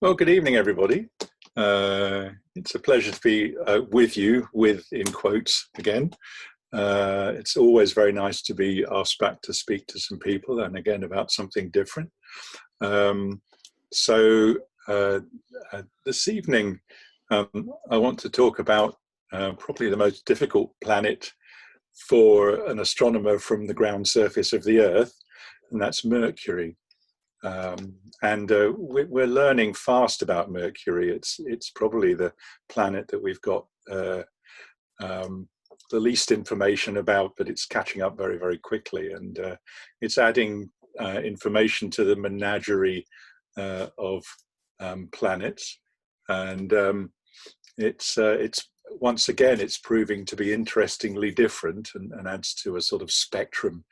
Well, good evening, everybody. It's a pleasure to be with you, with in quotes again. It's always very nice to be asked back to speak to some people, and again about something different. Um, so this evening, I want to talk about probably the most difficult planet for an astronomer from the ground surface of the Earth, and that's Mercury. And we're learning fast about Mercury. It's probably the planet that we've got the least information about, but it's catching up very, very quickly, and it's adding information to the menagerie of planets. And it's once again it's proving to be interestingly different, and adds to a sort of spectrum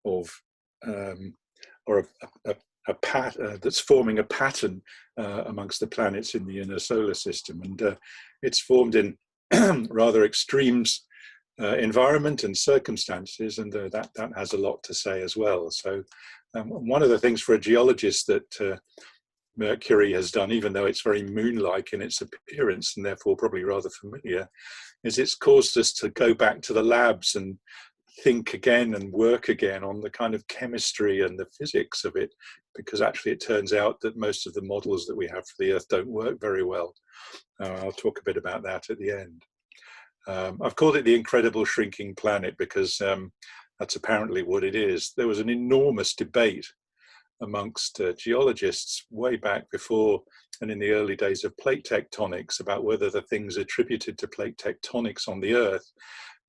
of or a that's forming a pattern amongst the planets in the inner solar system. And it's formed in rather extreme environment and circumstances, and that has a lot to say as well. So one of the things for a geologist that Mercury has done, even though it's very moon-like in its appearance and therefore probably rather familiar, is it's caused us to go back to the labs and think again and work again on the kind of chemistry and the physics of it, because actually it turns out that most of the models that we have for the Earth don't work very well. I'll talk a bit about that at the end. I've called it the incredible shrinking planet because that's apparently what it is. There was an enormous debate amongst geologists way back before and in the early days of plate tectonics about whether the things attributed to plate tectonics on the Earth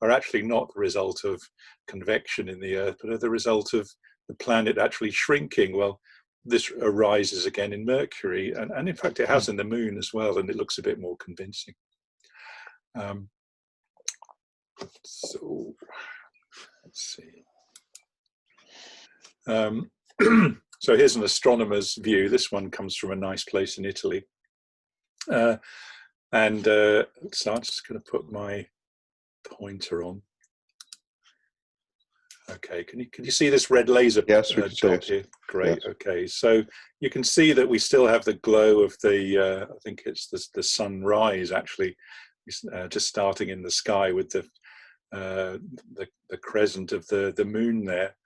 are actually not the result of convection in the Earth, but are the result of the planet actually shrinking. Well, this arises again in Mercury, and in fact it has in the Moon as well, and it looks a bit more convincing. So let's see. So here's an astronomer's view. This one comes from a nice place in Italy. So I'm just going to put my pointer on. Okay, can you see this red laser? Yes, we can see it. Here? Great. Yes. Okay, so you can see that we still have the glow of the I think it's the sunrise actually, just starting in the sky with the crescent of the moon there,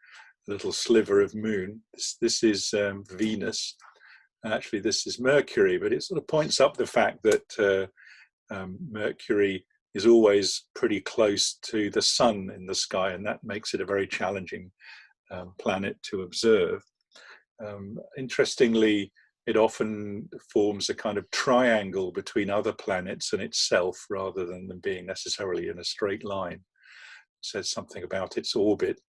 a little sliver of moon. This is Venus. Actually, this is Mercury, but it sort of points up the fact that Mercury is always pretty close to the sun in the sky, and that makes it a very challenging planet to observe. Interestingly, it often forms a kind of triangle between other planets and itself, rather than them being necessarily in a straight line. It says something about its orbit.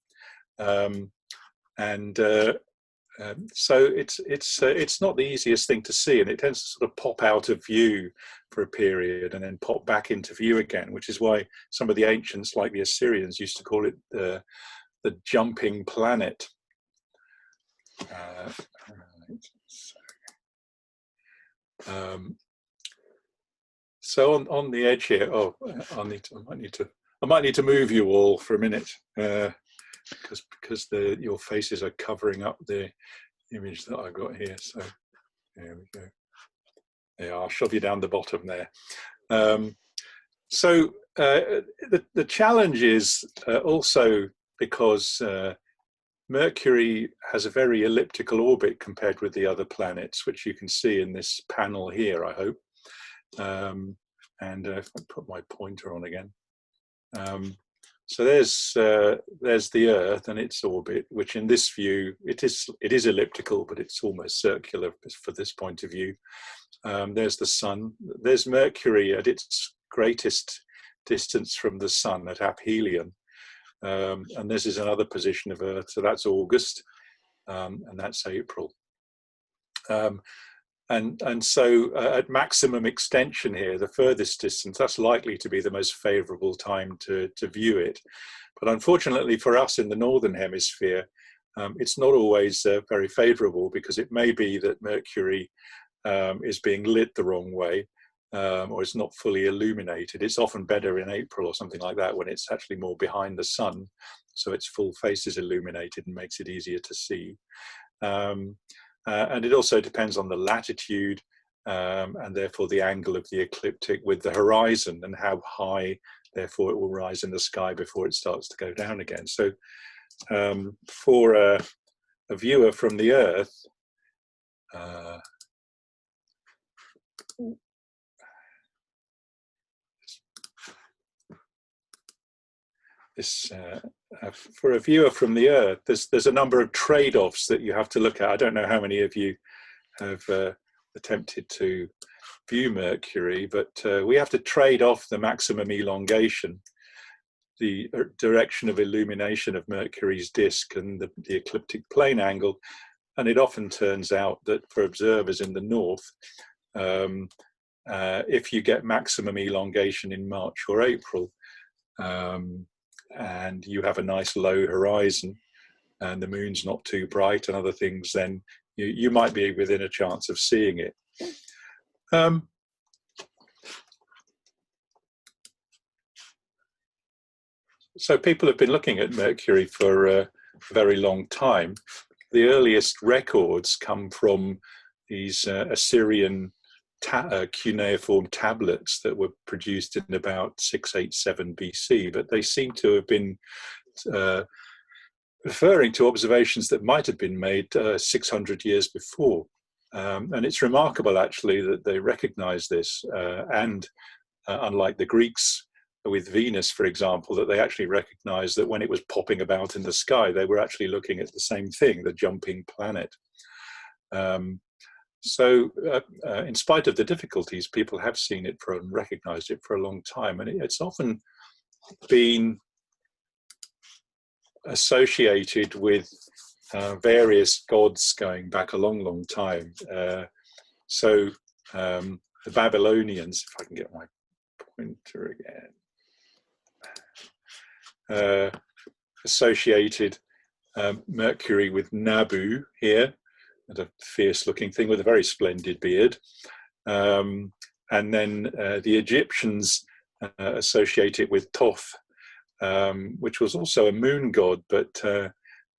So it's not the easiest thing to see, and it tends to sort of pop out of view for a period and then pop back into view again, which is why some of the ancients, like the Assyrians, used to call it the jumping planet. So on the edge here, I might need to move you all for a minute. Because your faces are covering up the image that I've got here. So there we go. Yeah, I'll shove you down the bottom there. So the challenge is also because Mercury has a very elliptical orbit compared with the other planets, which you can see in this panel here, I hope. And if I put my pointer on again. So there's the Earth and its orbit, which in this view, it is elliptical, but it's almost circular for this point of view. There's the Sun. There's Mercury at its greatest distance from the Sun at aphelion. And this is another position of Earth, so that's August, and that's April. And so at maximum extension here, the furthest distance, that's likely to be the most favorable time to view it. But unfortunately for us in the Northern Hemisphere, it's not always very favorable, because it may be that Mercury is being lit the wrong way, or it's not fully illuminated. It's often better in April or something like that, when it's actually more behind the sun, so its full face is illuminated and makes it easier to see. and it also depends on the latitude and therefore the angle of the ecliptic with the horizon and how high, therefore, it will rise in the sky before it starts to go down again. So for a viewer from the Earth, for a viewer from the Earth, there's a number of trade-offs that you have to look at. I don't know how many of you have attempted to view Mercury, but we have to trade off the maximum elongation, the direction of illumination of Mercury's disk, and the ecliptic plane angle. And it often turns out that for observers in the north, if you get maximum elongation in March or April, and you have a nice low horizon and the moon's not too bright and other things, then you might be within a chance of seeing it. So people have been looking at Mercury for a very long time. The earliest records come from these Assyrian cuneiform tablets that were produced in about 687 BC, but they seem to have been referring to observations that might have been made 600 years before. And it's remarkable, actually, that they recognize this, and unlike the Greeks with Venus, for example, that they actually recognized that when it was popping about in the sky, they were actually looking at the same thing, the jumping planet. So in spite of the difficulties, people have seen it and recognized it for a long time. And it's often been associated with various gods going back a long, long time. So the Babylonians, if I can get my pointer again, associated Mercury with Nabu here, and a fierce-looking thing with a very splendid beard. And then the Egyptians associate it with Thoth, which was also a moon god, but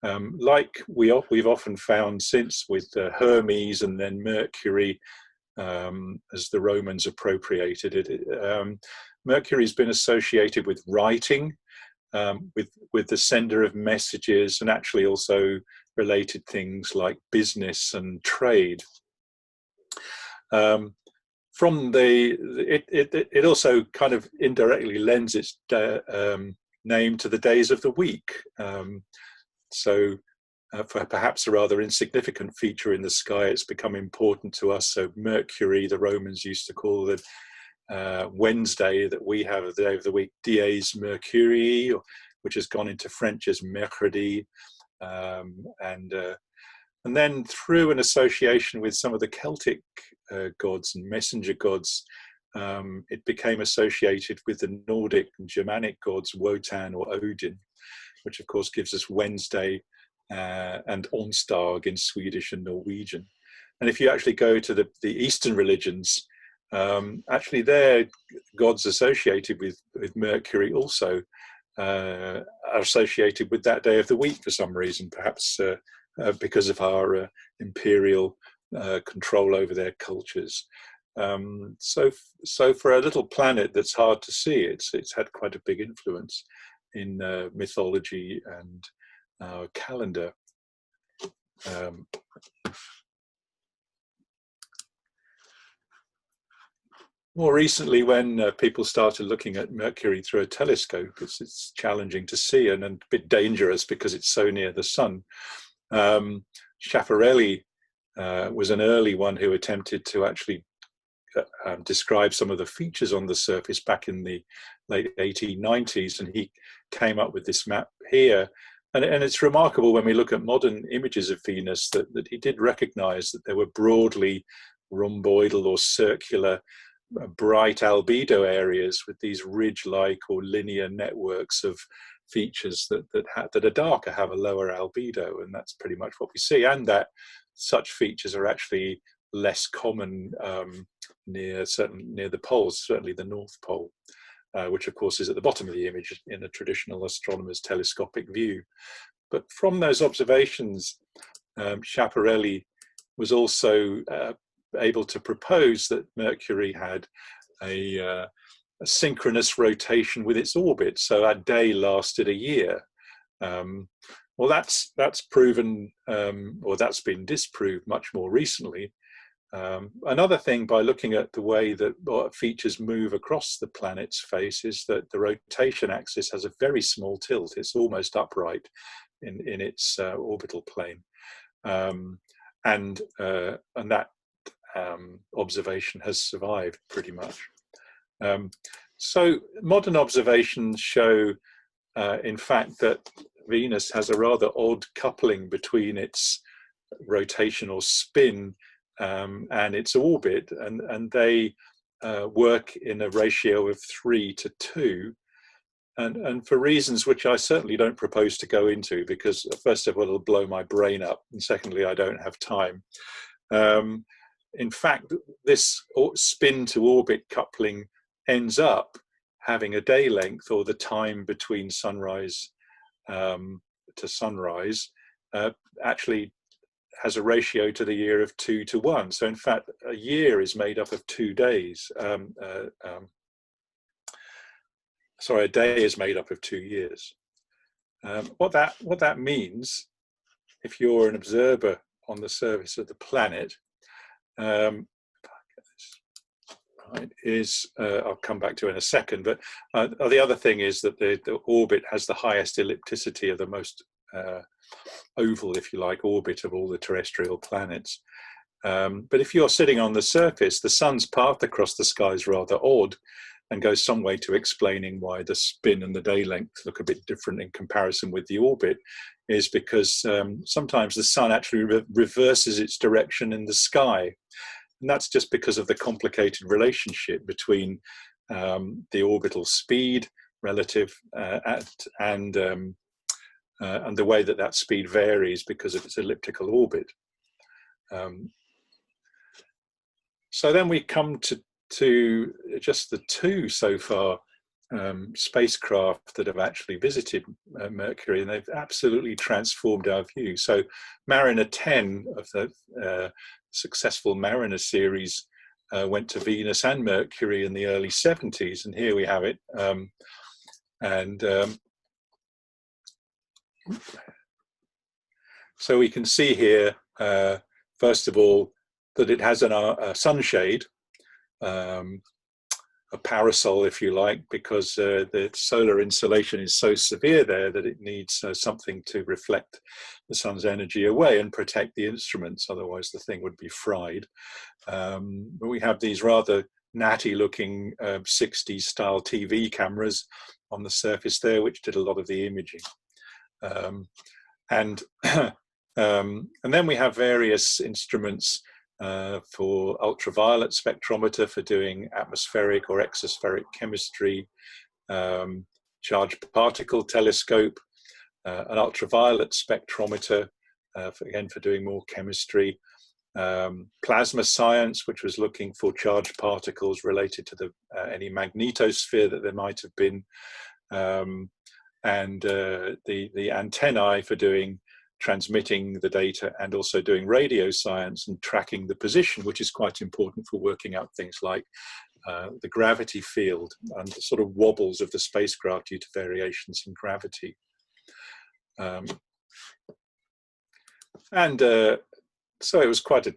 like we've often found since with Hermes and then Mercury, as the Romans appropriated it, Mercury's been associated with writing, with the sender of messages, and actually also related things like business and trade. It also kind of indirectly lends its name to the days of the week. So for perhaps a rather insignificant feature in the sky, it's become important to us. So Mercury, the Romans used to call the Wednesday that we have, the day of the week, Dies Mercurii, which has gone into French as Mercredi. And then through an association with some of the Celtic gods and messenger gods, it became associated with the Nordic and Germanic gods Wotan or Odin, which of course gives us Wednesday and Onsdag in Swedish and Norwegian. And if you actually go to the Eastern religions, actually their gods associated with Mercury also are associated with that day of the week for some reason, perhaps because of our imperial control over their cultures. So for a little planet that's hard to see, it's had quite a big influence in mythology and our calendar. More recently, when people started looking at Mercury through a telescope, it's challenging to see and a bit dangerous because it's so near the sun. Schiaparelli was an early one who attempted to actually describe some of the features on the surface back in the late 1890s, and he came up with this map here. And it's remarkable when we look at modern images of Venus that he did recognize that there were broadly rhomboidal or circular bright albedo areas with these ridge-like or linear networks of features that are darker have a lower albedo, and that's pretty much what we see, and that such features are actually less common near the poles, certainly the North Pole, which of course is at the bottom of the image in a traditional astronomer's telescopic view. But from those observations, Schiaparelli was also able to propose that Mercury had a synchronous rotation with its orbit, so a day lasted a year. Well, that's proven, or that's been disproved much more recently. Another thing, by looking at the way that features move across the planet's face, is that the rotation axis has a very small tilt. It's almost upright in its orbital plane, and that observation has survived pretty much. So modern observations show, in fact, that Venus has a rather odd coupling between its rotational spin and its orbit, and they work in a ratio of 3 to 2, and for reasons which I certainly don't propose to go into, because first of all it'll blow my brain up, and secondly I don't have time. In fact, this spin to orbit coupling ends up having a day length, or the time between sunrise to sunrise, actually has a ratio to the year of 2 to 1. So in fact, a year is made up of 2 days. Sorry, a day is made up of 2 years. What that means, if you're an observer on the surface of the planet, right, is I'll come back to in a second, but the other thing is that the orbit has the highest ellipticity of the most oval, if you like, orbit of all the terrestrial planets. But if you're sitting on the surface, the sun's path across the sky is rather odd, and goes some way to explaining why the spin and the day length look a bit different in comparison with the orbit, is because sometimes the sun actually reverses its direction in the sky. And that's just because of the complicated relationship between the orbital speed relative and the way that speed varies because of its elliptical orbit. So then we come to just the 2 so far spacecraft that have actually visited Mercury, and they've absolutely transformed our view. So Mariner 10 of the successful Mariner series went to Venus and Mercury in the early 70s, and here we have it. So we can see here, first of all, that it has a sunshade, a parasol, if you like, because the solar insolation is so severe there that it needs something to reflect the sun's energy away and protect the instruments, otherwise the thing would be fried. But we have these rather natty looking 60s style TV cameras on the surface there, which did a lot of the imaging. And then we have various instruments for ultraviolet spectrometer for doing atmospheric or exospheric chemistry, charged particle telescope, an ultraviolet spectrometer, again for doing more chemistry, plasma science, which was looking for charged particles related to any magnetosphere that there might have been, and the antennae for transmitting the data, and also doing radio science and tracking the position, which is quite important for working out things like the gravity field and the sort of wobbles of the spacecraft due to variations in gravity. So it was quite a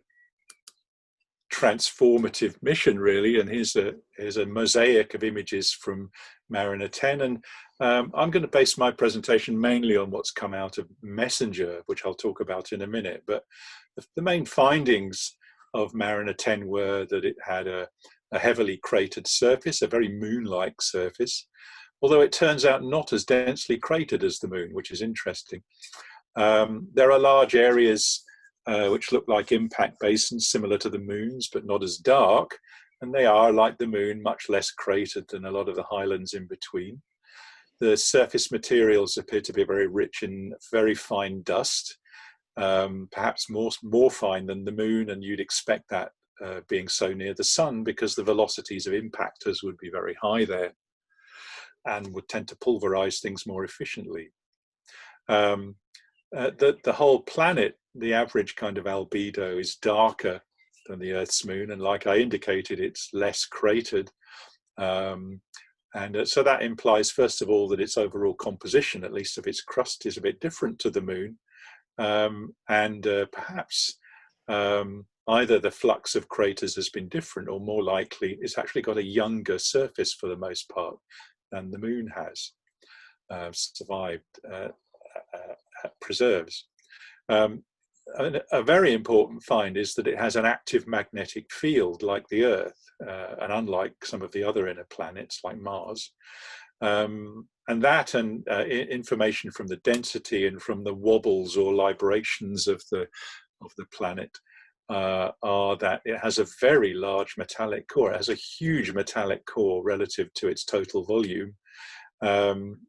transformative mission, really. And here's a mosaic of images from Mariner 10. And I'm going to base my presentation mainly on what's come out of Messenger, which I'll talk about in a minute. But the main findings of Mariner 10 were that it had a heavily cratered surface, a very moon-like surface, although it turns out not as densely cratered as the moon, which is interesting. There are large areas which look like impact basins similar to the moon's, but not as dark. And they are, like the moon, much less cratered than a lot of the highlands in between. The surface materials appear to be very rich in very fine dust, perhaps more fine than the moon, and you'd expect that being so near the sun, because the velocities of impactors would be very high there and would tend to pulverize things more efficiently. the whole planet, the average kind of albedo is darker than the Earth's moon, and like I indicated, it's less cratered. So that implies, first of all, that its overall composition, at least of its crust, is a bit different to the moon. Perhaps either the flux of craters has been different, or more likely, it's actually got a younger surface for the most part than the moon has survived, preserves. A very important find is that it has an active magnetic field like the Earth, and unlike some of the other inner planets like Mars. And information from the density and from the wobbles or librations of the planet are that it has a very large metallic core. It has a huge metallic core relative to its total volume. Some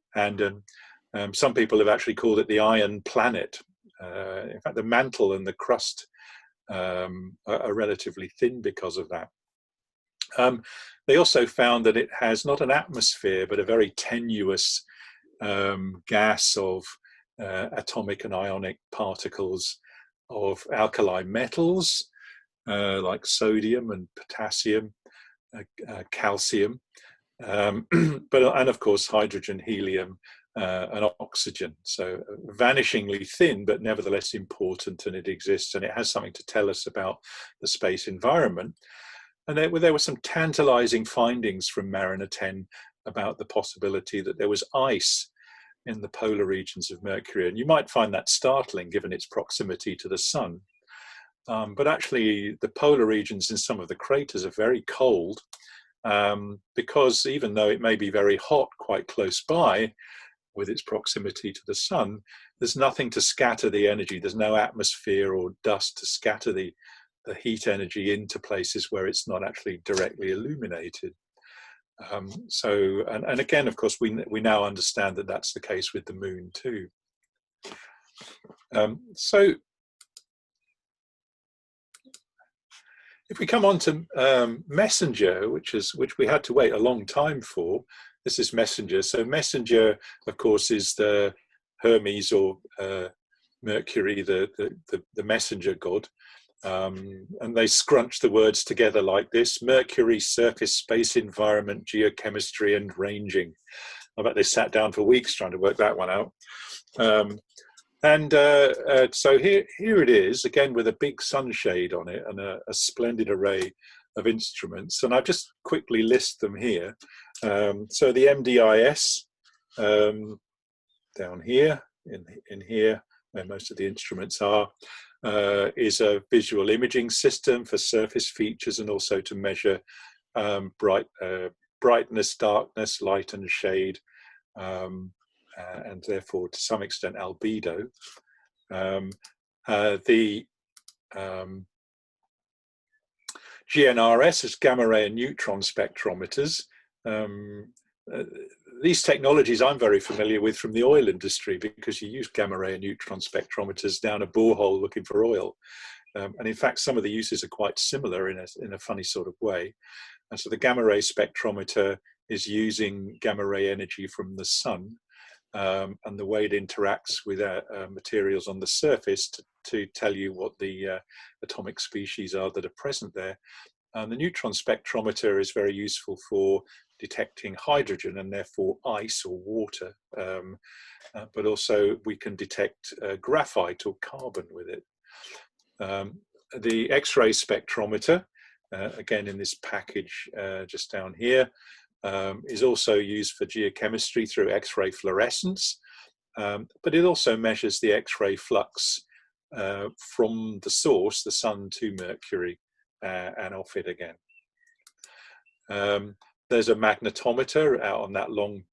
people have actually called it the iron planet. In fact, the mantle and the crust are relatively thin because of that. They also found that it has not an atmosphere, but a very tenuous gas of atomic and ionic particles of alkali metals like sodium and potassium, calcium, and of course hydrogen, helium, and oxygen. So vanishingly thin, but nevertheless important, and it exists, and it has something to tell us about the space environment. And there were some tantalizing findings from Mariner 10 about the possibility that there was ice in the polar regions of Mercury. And you might find that startling given its proximity to the sun. But actually, the polar regions in some of the craters are very cold, because even though it may be very hot quite close by with its proximity to the sun, there's nothing to scatter the energy. There's no atmosphere or dust to scatter the heat energy into places where it's not actually directly illuminated. And again, of course, we now understand that that's the case with the moon too. So if we come on to Messenger, which we had to wait a long time for, this is Messenger. So Messenger, of course, is the Hermes or Mercury, the messenger god. And they scrunch the words together like this: Mercury, surface, space, environment, geochemistry, and ranging. I bet they sat down for weeks trying to work that one out. So here it is, again with a big sunshade on it and a splendid array of instruments. And I'll just quickly list them here. So the MDIS down here, in here, where most of the instruments are, is a visual imaging system for surface features and also to measure brightness, darkness, light and shade, and therefore to some extent albedo. The GNRS is gamma ray and neutron spectrometers. These technologies I'm very familiar with from the oil industry, because you use gamma ray and neutron spectrometers down a borehole looking for oil. And in fact, some of the uses are quite similar in a funny sort of way. And so the gamma ray spectrometer is using gamma ray energy from the sun, and the way it interacts with materials on the surface to tell you what the atomic species are that are present there. And the neutron spectrometer is very useful for detecting hydrogen and therefore ice or water, but also we can detect graphite or carbon with it. The X-ray spectrometer, again in this package just down here, is also used for geochemistry through X-ray fluorescence, but it also measures the X-ray flux from the source, the sun, to Mercury and off it again. There's a magnetometer out on that long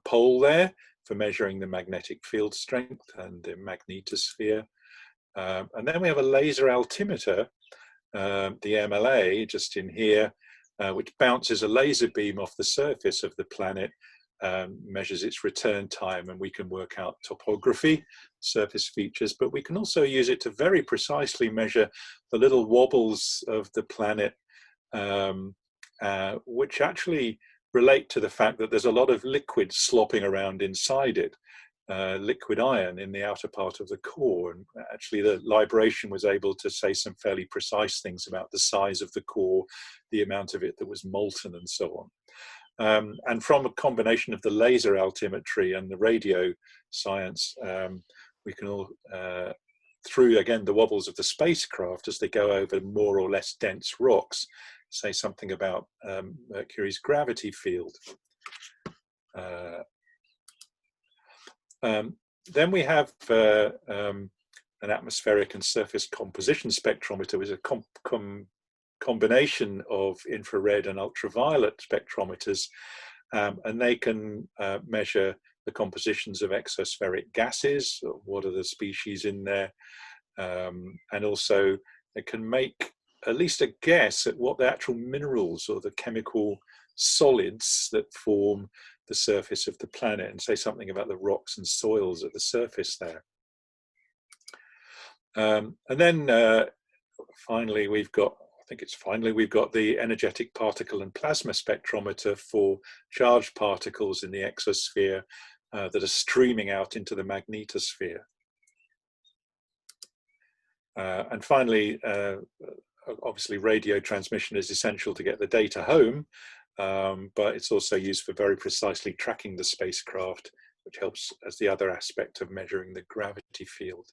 pole there for measuring the magnetic field strength and the magnetosphere. And then we have a laser altimeter, the MLA, just in here, which bounces a laser beam off the surface of the planet, measures its return time, and we can work out topography, surface features, but we can also use it to very precisely measure the little wobbles of the planet, which actually relate to the fact that there's a lot of liquid slopping around inside it. liquid iron in the outer part of the core. And actually the libration was able to say some fairly precise things about the size of the core, the amount of it that was molten, and so on. And from a combination of the laser altimetry and the radio science, we can all, through again the wobbles of the spacecraft as they go over more or less dense rocks, say something about Mercury's gravity field. Then we have an atmospheric and surface composition spectrometer, which is a combination of infrared and ultraviolet spectrometers, and they can measure the compositions of exospheric gases, what are the species in there, and also it can make at least a guess at what the actual minerals or the chemical solids that form the surface of the planet, and say something about the rocks and soils at the surface there. And then finally, we've got the energetic particle and plasma spectrometer for charged particles in the exosphere that are streaming out into the magnetosphere. And finally, obviously radio transmission is essential to get the data home, but it's also used for very precisely tracking the spacecraft, which helps as the other aspect of measuring the gravity field.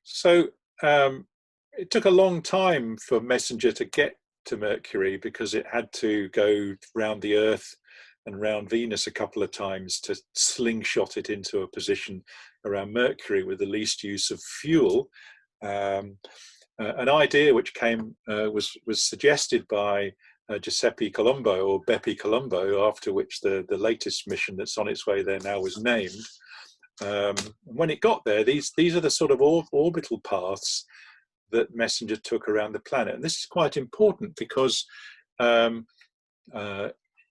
So it took a long time for MESSENGER to get to Mercury, because it had to go round the Earth and round Venus a couple of times to slingshot it into a position around Mercury with the least use of fuel. An idea which was suggested by Giuseppe Colombo, or Bepi Colombo, after which the latest mission that's on its way there now was named. When it got there, these are the sort of orbital paths that MESSENGER took around the planet. And this is quite important because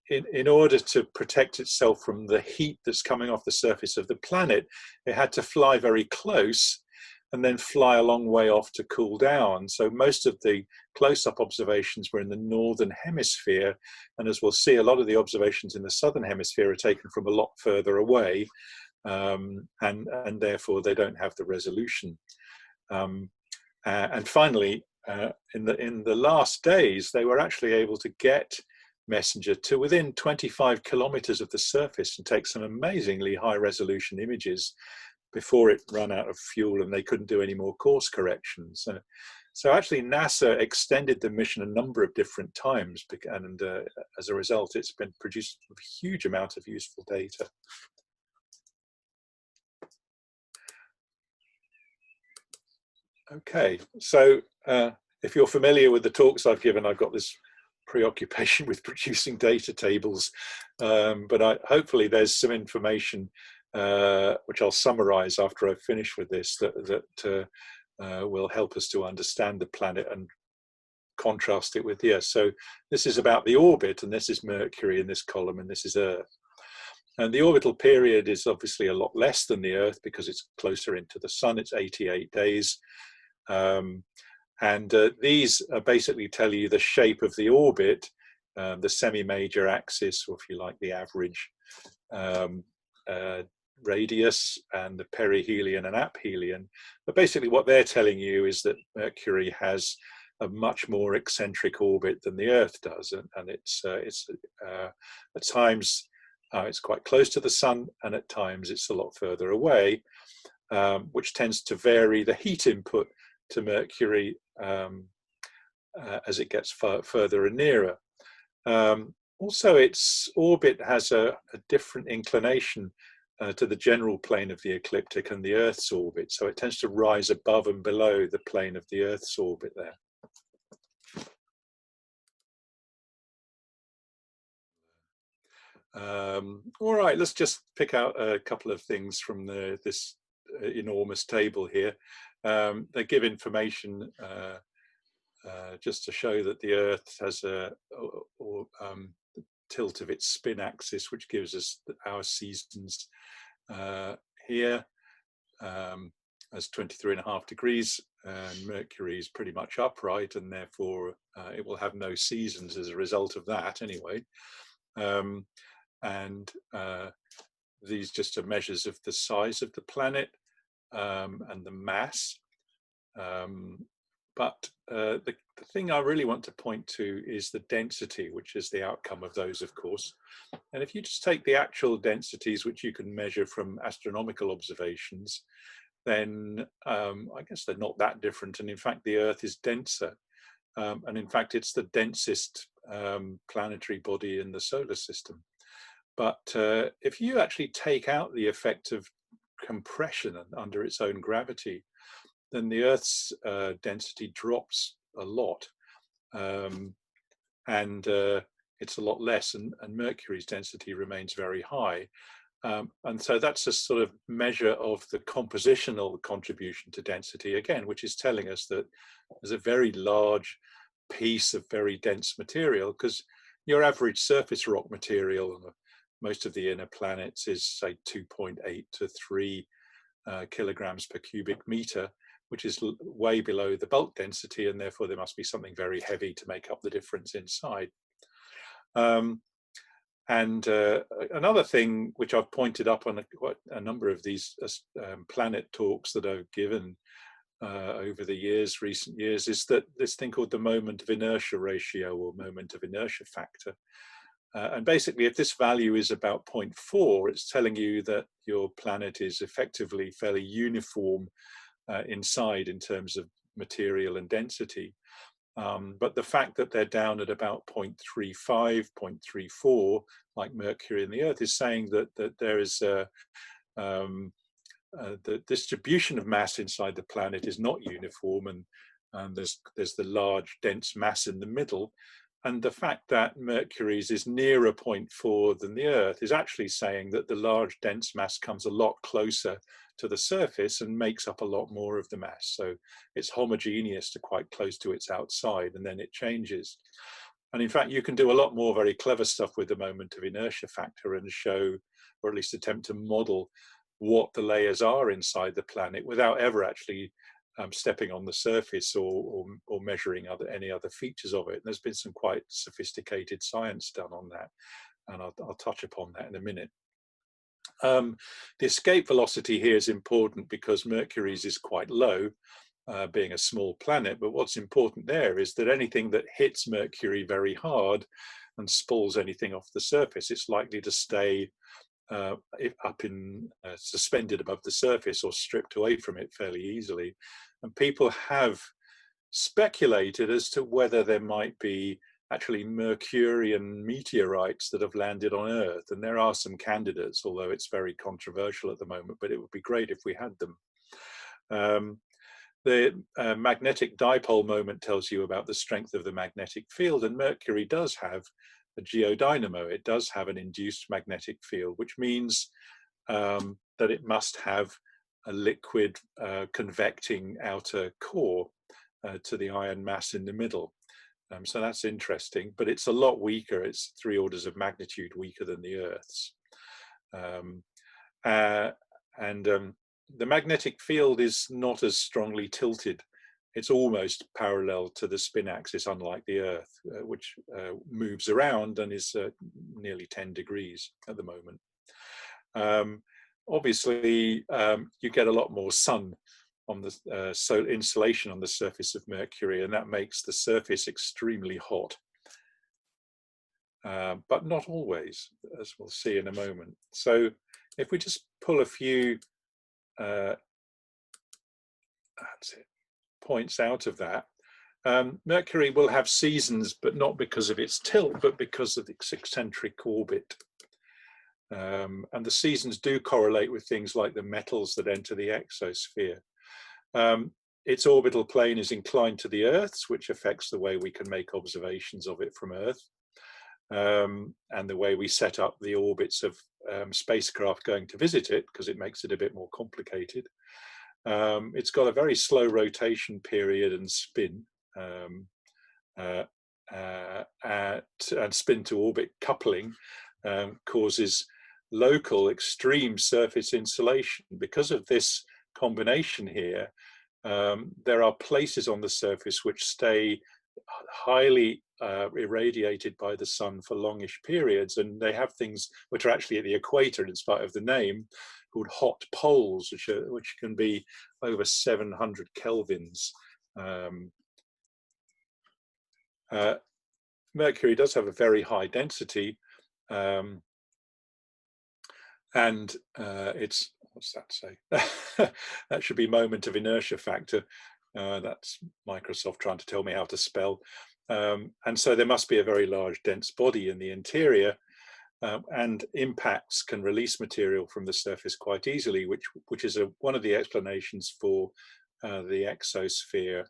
in order to protect itself from the heat that's coming off the surface of the planet, it had to fly very close and then fly a long way off to cool down. So most of the close-up observations were in the northern hemisphere, and as we'll see, a lot of the observations in the southern hemisphere are taken from a lot further away, and therefore they don't have the resolution. And finally, in the last days, they were actually able to get MESSENGER to within 25 kilometers of the surface and take some amazingly high resolution images before it ran out of fuel and they couldn't do any more course corrections. So actually NASA extended the mission a number of different times, and as a result, it's been produced a huge amount of useful data. Okay, so if you're familiar with the talks I've given, I've got this preoccupation with producing data tables, but hopefully there's some information which I'll summarize after I finish with this that will help us to understand the planet and contrast it with the Earth. So this is about the orbit, and this is Mercury in this column, and this is Earth. And the orbital period is obviously a lot less than the Earth because it's closer into the Sun. It's 88 days. These basically tell you the shape of the orbit, the semi-major axis, or if you like, the average radius, and the perihelion and aphelion. But basically what they're telling you is that Mercury has a much more eccentric orbit than the Earth does, and it's at times it's quite close to the Sun, and at times it's a lot further away, which tends to vary the heat input to Mercury as it gets further and nearer. Also, its orbit has a different inclination to the general plane of the ecliptic and the Earth's orbit, so it tends to rise above and below the plane of the Earth's orbit there. All right, let's just pick out a couple of things from this enormous table here. They give information just to show that the Earth has a tilt of its spin axis, which gives us our seasons here as 23.5 degrees, and Mercury is pretty much upright, and therefore it will have no seasons as a result of that anyway. these just are measures of the size of the planet and the mass. But the thing I really want to point to is the density, which is the outcome of those, of course. And if you just take the actual densities, which you can measure from astronomical observations, then I guess they're not that different. And in fact, the Earth is denser. And in fact, it's the densest planetary body in the solar system. But if you actually take out the effect of compression under its own gravity, then the Earth's density drops a lot. And it's a lot less, and Mercury's density remains very high. And so that's a sort of measure of the compositional contribution to density, again, which is telling us that there's a very large piece of very dense material, because your average surface rock material, most of the inner planets, is say 2.8 to 3 kilograms per cubic meter, which is way below the bulk density, and therefore there must be something very heavy to make up the difference inside. Another thing which I've pointed up on a number of these planet talks that I've given over the years, recent years, is that this thing called the moment of inertia ratio, or moment of inertia factor. And basically, if this value is about 0.4, it's telling you that your planet is effectively fairly uniform inside in terms of material and density. But the fact that they're down at about 0.35, 0.34, like Mercury and the Earth, is saying that there is the distribution of mass inside the planet is not uniform, and there's the large dense mass in the middle. And the fact that Mercury's is nearer 0.4 than the Earth is actually saying that the large dense mass comes a lot closer to the surface and makes up a lot more of the mass. So it's homogeneous to quite close to its outside, and then it changes. And in fact, you can do a lot more very clever stuff with the moment of inertia factor and show, or at least attempt to model, what the layers are inside the planet without ever actually stepping on the surface or measuring any other features of it. And there's been some quite sophisticated science done on that, and I'll touch upon that in a minute. The escape velocity here is important because Mercury's is quite low, being a small planet, but what's important there is that anything that hits Mercury very hard and spulls anything off the surface, it's likely to stay up in suspended above the surface or stripped away from it fairly easily. And people have speculated as to whether there might be actually Mercurian meteorites that have landed on Earth, and there are some candidates, although it's very controversial at the moment, but it would be great if we had them. The magnetic dipole moment tells you about the strength of the magnetic field, and Mercury does have a geodynamo. It does have an induced magnetic field, which means that it must have a liquid convecting outer core to the iron mass in the middle. So that's interesting, but it's a lot weaker. It's 3 orders of magnitude weaker than the Earth's. The magnetic field is not as strongly tilted. It's almost parallel to the spin axis, unlike the Earth, which moves around and is nearly 10 degrees at the moment. Obviously, you get a lot more sun on the solar insolation on the surface of Mercury, and that makes the surface extremely hot. But not always, as we'll see in a moment. So if we just pull a few points out of that, Mercury will have seasons, but not because of its tilt, but because of its eccentric orbit. And the seasons do correlate with things like the metals that enter the exosphere. Its orbital plane is inclined to the Earth's, which affects the way we can make observations of it from Earth, and the way we set up the orbits of spacecraft going to visit it, because it makes it a bit more complicated. It's got a very slow rotation period and spin, and spin to orbit coupling causes local extreme surface insolation. Because of this combination here, there are places on the surface which stay highly irradiated by the sun for longish periods, and they have things which are actually at the equator, in spite of the name, called hot poles, which can be over 700 kelvins. Mercury does have a very high density, and it's, what's that say? That should be moment of inertia factor. That's Microsoft trying to tell me how to spell. And so there must be a very large dense body in the interior, and impacts can release material from the surface quite easily, which is one of the explanations for the exosphere,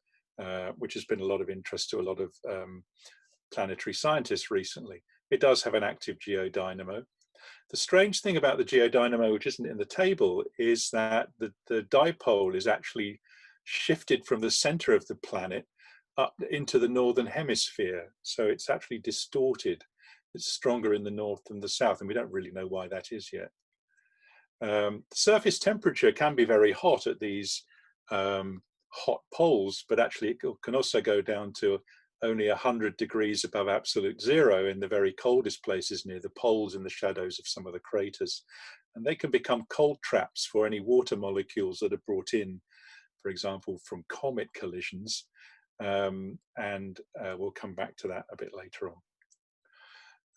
which has been a lot of interest to a lot of planetary scientists recently. It does have an active geodynamo. The strange thing about the geodynamo, which isn't in the table, is that the dipole is actually shifted from the center of the planet up into the northern hemisphere. So it's actually distorted. It's stronger in the north than the south, and we don't really know why that is yet. The surface temperature can be very hot at these hot poles, but actually it can also go down to only 100 degrees above absolute zero in the very coldest places near the poles, in the shadows of some of the craters. And they can become cold traps for any water molecules that are brought in, for example, from comet collisions. And we'll come back to that a bit later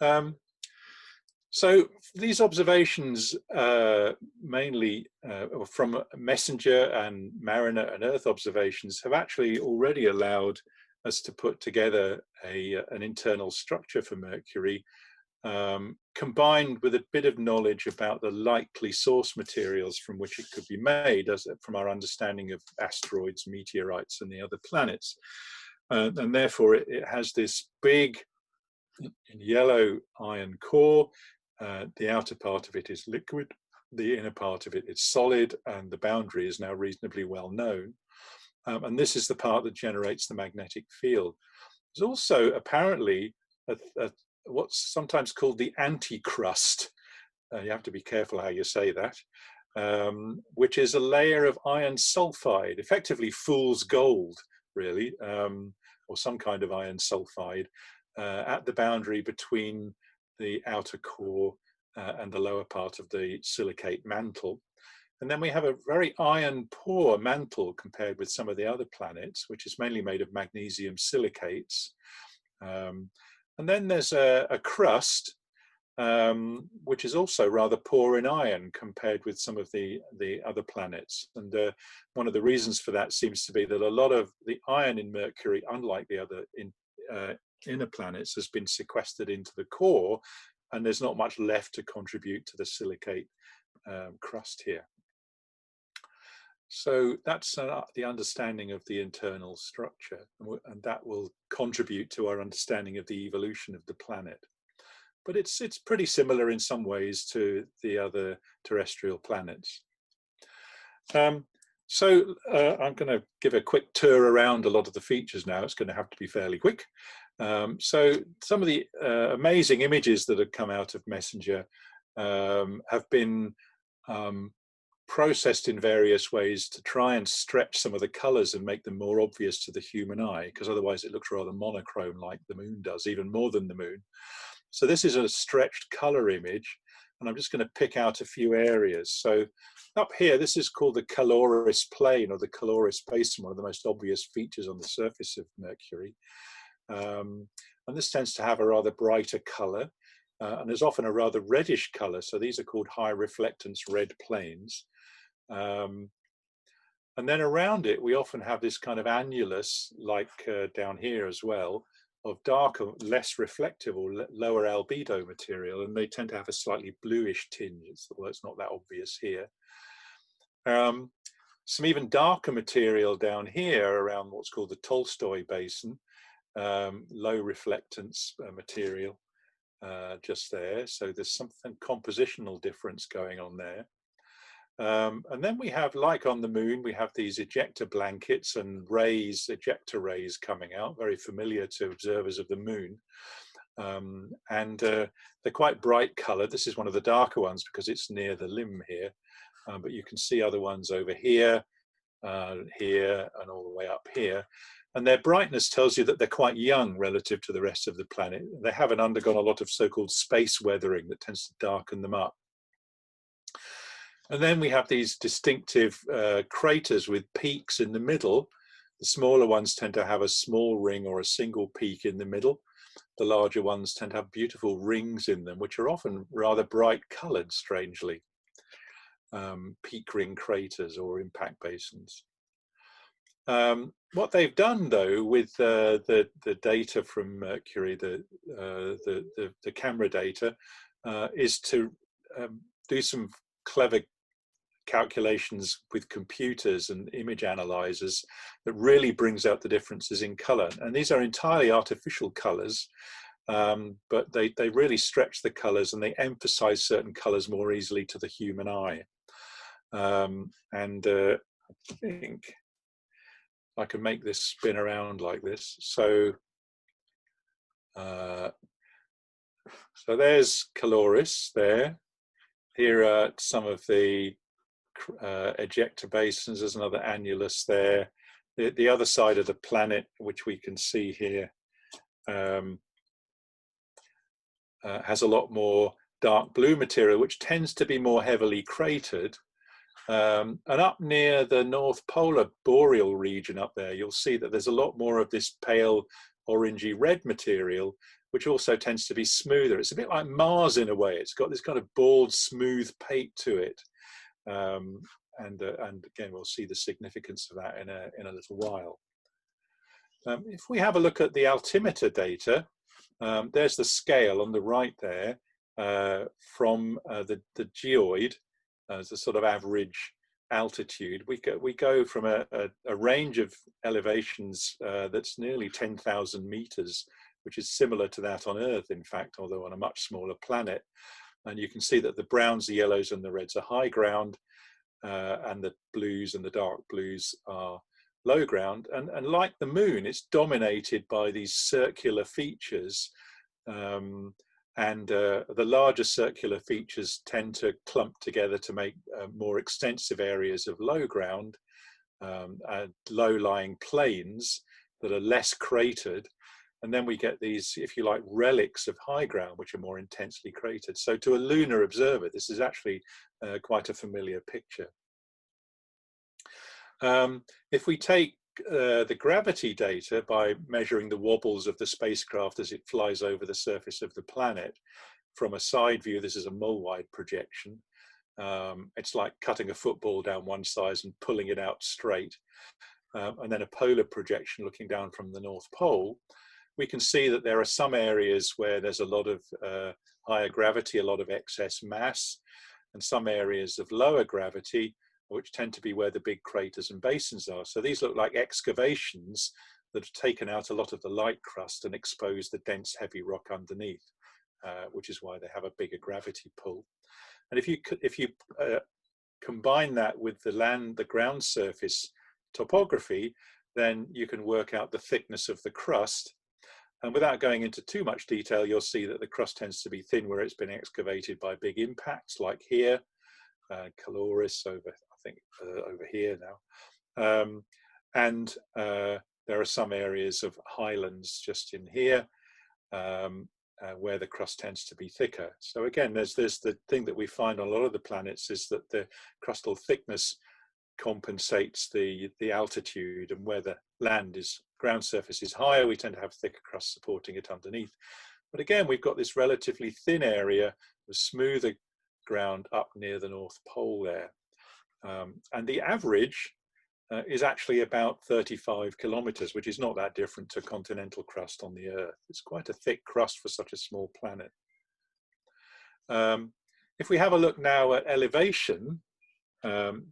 on. So these observations, mainly from Messenger and Mariner and Earth observations, have actually already allowed us to put together an internal structure for Mercury, combined with a bit of knowledge about the likely source materials from which it could be made, from our understanding of asteroids, meteorites, and the other planets. And therefore, it has this big yellow iron core. The outer part of it is liquid, the inner part of it is solid, and the boundary is now reasonably well known. And this is the part that generates the magnetic field. There's also apparently what's sometimes called the anti-crust. You have to be careful how you say that, which is a layer of iron sulfide, effectively fool's gold, really, or some kind of iron sulfide, at the boundary between the outer core and the lower part of the silicate mantle. And then we have a very iron poor mantle compared with some of the other planets, which is mainly made of magnesium silicates. And then there's a crust, which is also rather poor in iron compared with some of the other planets. And one of the reasons for that seems to be that a lot of the iron in Mercury, unlike the other inner planets, has been sequestered into the core, and there's not much left to contribute to the silicate crust here. So that's the understanding of the internal structure, and that will contribute to our understanding of the evolution of the planet. But it's pretty similar in some ways to the other terrestrial planets. So I'm going to give a quick tour around a lot of the features now. It's going to have to be fairly quick. So some of the amazing images that have come out of Messenger have been processed in various ways to try and stretch some of the colors and make them more obvious to the human eye, because otherwise it looks rather monochrome like the moon does, even more than the moon. So this is a stretched color image, and I'm just going to pick out a few areas. So up here, this is called the Caloris plane, or the Caloris basin, one of the most obvious features on the surface of Mercury. And this tends to have a rather brighter color, and there's often a rather reddish color. So these are called high reflectance red plains. And then around it, we often have this kind of annulus, like down here as well, of darker, less reflective or lower albedo material, and they tend to have a slightly bluish tinge, although it's not that obvious here. Some even darker material down here around what's called the Tolstoy basin, low reflectance material just there. So there's something compositional difference going on there. And then we have, like on the moon, we have these ejector blankets and rays, ejector rays coming out, very familiar to observers of the moon. And they're quite bright colored. This is one of the darker ones because it's near the limb here. But you can see other ones over here, here, and all the way up here. and their brightness tells you that they're quite young relative to the rest of the planet. They haven't undergone a lot of so-called space weathering that tends to darken them up. And then we have these distinctive craters with peaks in the middle. The smaller ones tend to have a small ring or a single peak in the middle. The larger ones tend to have beautiful rings in them, which are often rather bright colored, strangely. Peak ring craters or impact basins. What they've done, though, with the data from Mercury, the camera data, is to do some clever calculations with computers and image analyzers that really brings out the differences in color. And these are entirely artificial colors, but they really stretch the colors and they emphasize certain colors more easily to the human eye. I think I can make this spin around like this. So there's Caloris there. Here are some of the ejector basins. There's another annulus there. The other side of the planet, which we can see here, has a lot more dark blue material, which tends to be more heavily cratered. And up near the North Polar boreal region up there, you'll see that there's a lot more of this pale orangey red material, which also tends to be smoother. It's a bit like Mars in a way. It's got this kind of bald, smooth pate to it. And again, we'll see the significance of that in a little while. If we have a look at the altimeter data, there's the scale on the right there from the geoid as a sort of average altitude. We go from a range of elevations that's nearly 10,000 meters, which is similar to that on Earth, in fact, although on a much smaller planet. And you can see that the browns, the yellows, and the reds are high ground, and the blues and the dark blues are low ground. And like the moon, it's dominated by these circular features. The larger circular features tend to clump together to make more extensive areas of low ground, low-lying plains that are less cratered. And then we get these, if you like, relics of high ground, which are more intensely cratered. So to a lunar observer, this is actually quite a familiar picture. If we take the gravity data by measuring the wobbles of the spacecraft as it flies over the surface of the planet, from a side view, this is a mole-wide projection. It's like cutting a football down one side and pulling it out straight. And then a polar projection looking down from the North Pole. We can see that there are some areas where there's a lot of higher gravity, a lot of excess mass, and some areas of lower gravity, which tend to be where the big craters and basins are. So these look like excavations that have taken out a lot of the light crust and exposed the dense, heavy rock underneath, which is why they have a bigger gravity pull. And if you combine that with the ground surface topography, then you can work out the thickness of the crust. And without going into too much detail, you'll see that the crust tends to be thin where it's been excavated by big impacts, like here, Caloris over, I think, over here now. There are some areas of highlands just in here where the crust tends to be thicker. So again, there's the thing that we find on a lot of the planets is that the crustal thickness compensates the altitude, and where the ground surface is higher, we tend to have thicker crust supporting it underneath. But again, we've got this relatively thin area with smoother ground up near the North Pole there. And the average is actually about 35 kilometers, which is not that different to continental crust on the Earth. It's quite a thick crust for such a small planet. If we have a look now at elevation,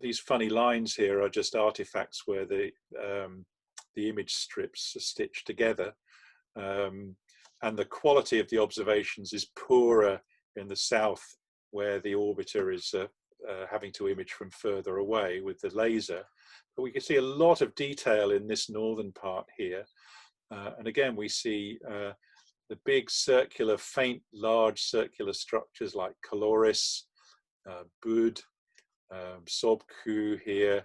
these funny lines here are just artifacts where the image strips are stitched together. And the quality of the observations is poorer in the south, where the orbiter is having to image from further away with the laser. But we can see a lot of detail in this northern part here. And again, we see the big circular, faint, large circular structures like Caloris, Bud, Sobku here,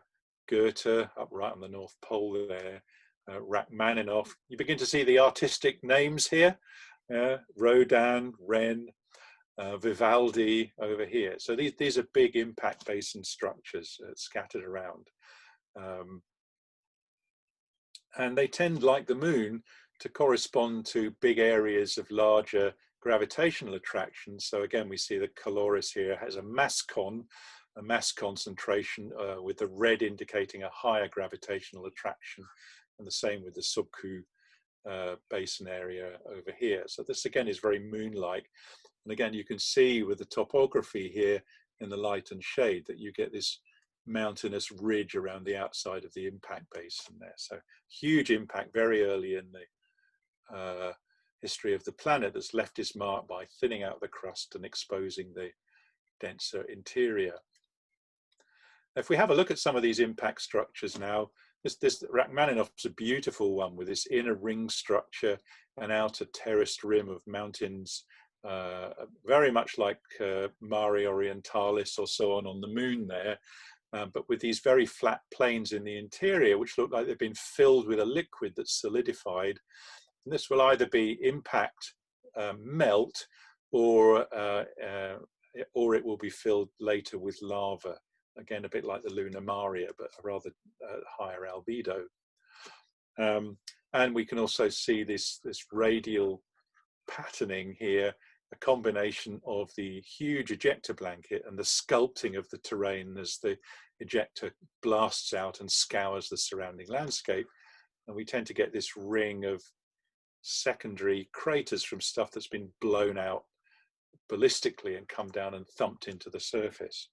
Goethe up right on the North Pole there, Rachmaninoff. You begin to see the artistic names here, Rodin, Wren, Vivaldi over here. So these are big impact basin structures scattered around. And they tend, like the moon, to correspond to big areas of larger gravitational attractions. So again, we see that Caloris here has a mass concentration with the red indicating a higher gravitational attraction, and the same with the Subku basin area over here. So this again is very moon-like. And again, you can see with the topography here in the light and shade that you get this mountainous ridge around the outside of the impact basin there. So huge impact very early in the history of the planet that's left its mark by thinning out the crust and exposing the denser interior. If we have a look at some of these impact structures now, this Rachmaninoff's a beautiful one with this inner ring structure and outer terraced rim of mountains, very much like Mare Orientalis or so on the moon there, but with these very flat plains in the interior, which look like they've been filled with a liquid that's solidified. And this will either be impact melt, or it will be filled later with lava. Again, a bit like the Lunar Maria, but a rather higher albedo. And we can also see this radial patterning here, a combination of the huge ejector blanket and the sculpting of the terrain as the ejector blasts out and scours the surrounding landscape. And we tend to get this ring of secondary craters from stuff that's been blown out ballistically and come down and thumped into the surface.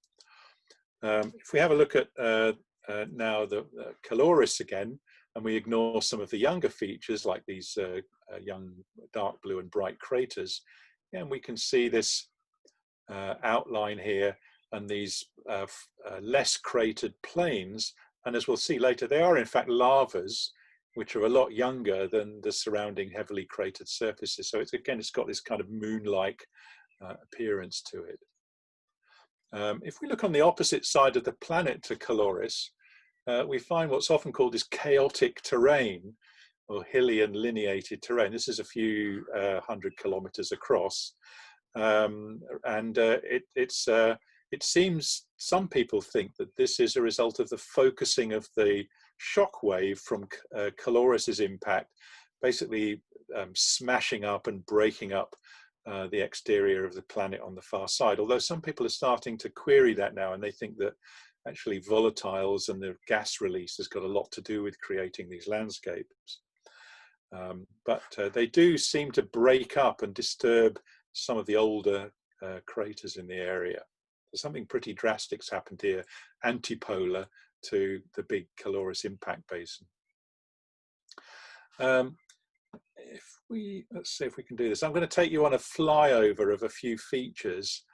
If we have a look at now the Caloris again, and we ignore some of the younger features like these young dark blue and bright craters, and we can see this outline here and these less cratered plains. And as we'll see later, they are in fact lavas, which are a lot younger than the surrounding heavily cratered surfaces. So it's got this kind of moon-like appearance to it. If we look on the opposite side of the planet to Caloris, we find what's often called this chaotic terrain, or hilly and lineated terrain. This is a few 100 kilometers across. It seems some people think that this is a result of the focusing of the shock wave from Caloris's impact, basically smashing up and breaking up the exterior of the planet on the far side. Although some people are starting to query that now, and they think that actually volatiles and the gas release has got a lot to do with creating these landscapes. But they do seem to break up and disturb some of the older craters in the area. So something pretty drastic's happened here, antipolar to the big Caloris impact basin. Let's see if we can do this. I'm going to take you on a flyover of a few features.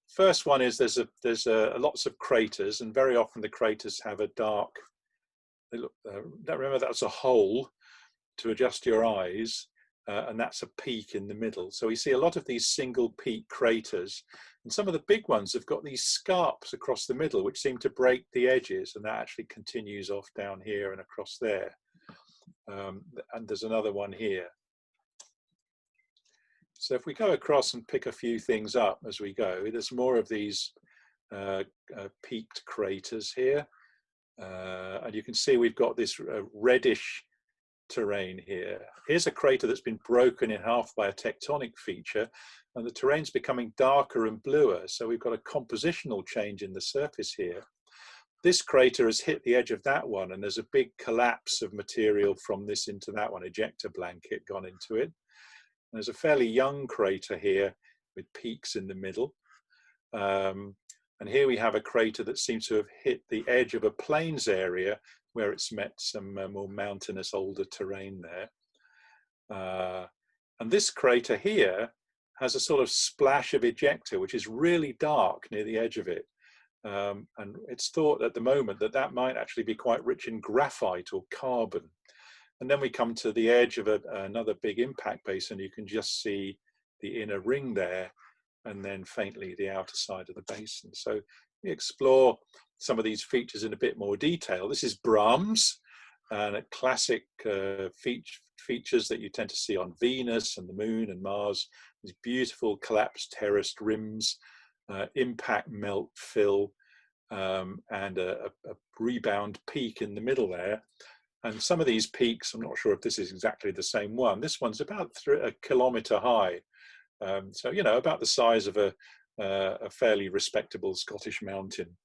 First one is there's lots of craters, and very often the craters have a dark, remember that's a hole to adjust your eyes, and that's a peak in the middle. So we see a lot of these single peak craters, and some of the big ones have got these scarps across the middle which seem to break the edges, and that actually continues off down here and across there. And there's another one here. So if we go across and pick a few things up as we go, there's more of these peaked craters here. And you can see we've got this reddish terrain here. Here's a crater that's been broken in half by a tectonic feature, and the terrain's becoming darker and bluer. So we've got a compositional change in the surface here. This crater has hit the edge of that one, and there's a big collapse of material from this into that one, ejector blanket gone into it. And there's a fairly young crater here with peaks in the middle. And here we have a crater that seems to have hit the edge of a plains area where it's met some more mountainous older terrain there. And this crater here has a sort of splash of ejecta, which is really dark near the edge of it. And it's thought at the moment that that might actually be quite rich in graphite or carbon. And then we come to the edge of another big impact basin. You can just see the inner ring there, and then faintly the outer side of the basin. So we explore some of these features in a bit more detail. This is Brahms, and classic features that you tend to see on Venus and the Moon and Mars, these beautiful collapsed terraced rims, impact melt fill, and a rebound peak in the middle there. And some of these peaks, I'm not sure if this is exactly the same one. This one's about a kilometre high. So, you know, about the size of a fairly respectable Scottish mountain.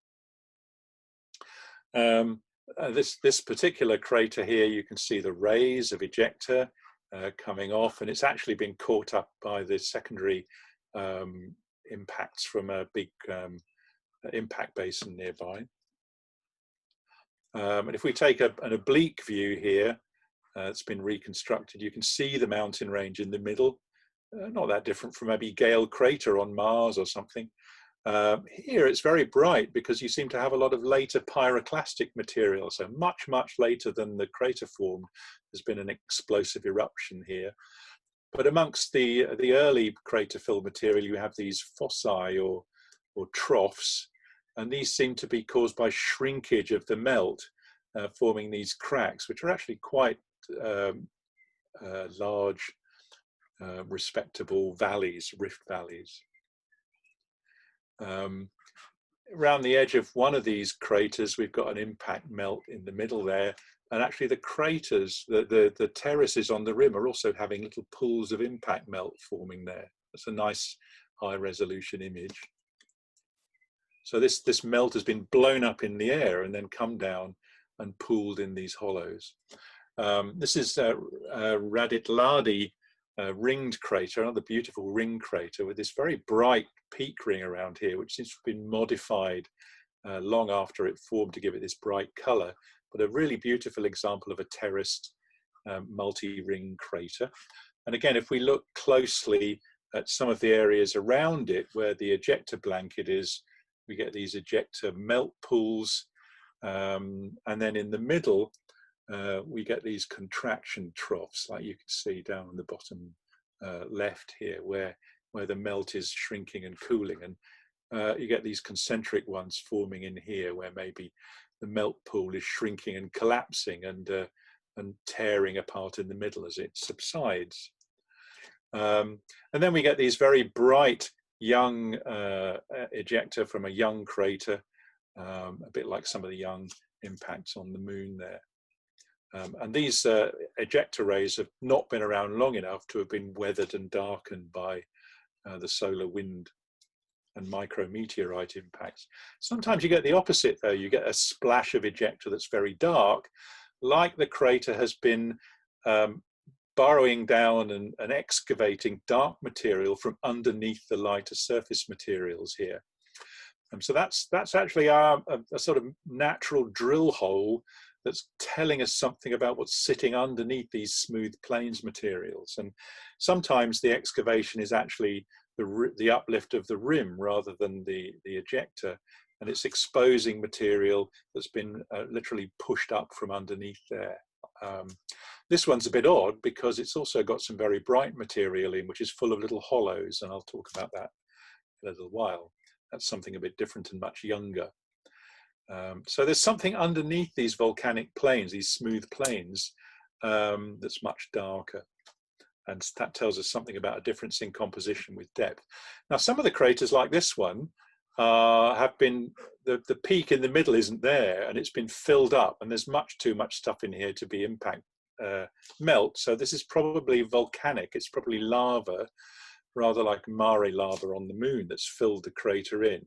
This particular crater here, you can see the rays of ejecta coming off, and it's actually been caught up by the secondary impacts from a big impact basin nearby. And if we take an oblique view here, it's been reconstructed, you can see the mountain range in the middle, not that different from maybe Gale Crater on Mars or something. Here it's very bright because you seem to have a lot of later pyroclastic material, so much later than the crater formed. There's been an explosive eruption here. But amongst the early crater fill material, you have these fossae or troughs, and these seem to be caused by shrinkage of the melt, forming these cracks, which are actually quite large, respectable valleys, rift valleys. Around the edge of one of these craters, we've got an impact melt in the middle there, and actually the craters, the terraces on the rim are also having little pools of impact melt forming there. That's a nice high resolution image. So this melt has been blown up in the air and then come down and pooled in these hollows. This is Raditladi ringed crater, another beautiful ring crater with this very bright peak ring around here, which seems to have been modified long after it formed to give it this bright color, but a really beautiful example of a terraced multi-ring crater. And again, if we look closely at some of the areas around it where the ejecta blanket is, we get these ejecta melt pools, and then in the middle we get these contraction troughs, like you can see down on the bottom left here, where the melt is shrinking and cooling, and you get these concentric ones forming in here, where maybe the melt pool is shrinking and collapsing and tearing apart in the middle as it subsides. And then we get these very bright young ejecta from a young crater, a bit like some of the young impacts on the Moon there. And these ejecta rays have not been around long enough to have been weathered and darkened by the solar wind and micrometeorite impacts. Sometimes you get the opposite though, you get a splash of ejecta that's very dark, like the crater has been burrowing down and excavating dark material from underneath the lighter surface materials here. So that's actually a sort of natural drill hole that's telling us something about what's sitting underneath these smooth plains materials. And sometimes the excavation is actually the uplift of the rim rather than the ejecta, and it's exposing material that's been literally pushed up from underneath there. This one's a bit odd because it's also got some very bright material in, which is full of little hollows, and I'll talk about that in a little while. That's something a bit different and much younger. So there's something underneath these volcanic plains, these smooth plains, that's much darker. And that tells us something about a difference in composition with depth. Now, some of the craters like this one have been, the peak in the middle isn't there, and it's been filled up, and there's too much stuff in here to be impact melt. So this is probably volcanic. It's probably lava, rather like mare lava on the Moon that's filled the crater in.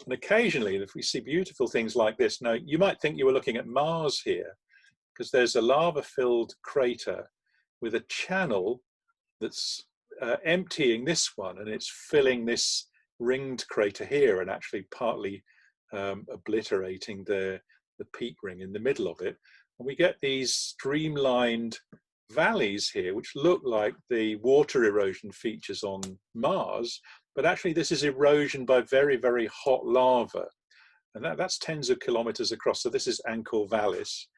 And occasionally, if we see beautiful things like this, now you might think you were looking at Mars here, because there's a lava-filled crater with a channel that's emptying this one, and it's filling this ringed crater here, and actually partly obliterating the peak ring in the middle of it. And we get these streamlined valleys here, which look like the water erosion features on Mars, but actually this is erosion by very, very hot lava. And that's tens of kilometers across. So this is Angkor Vallis.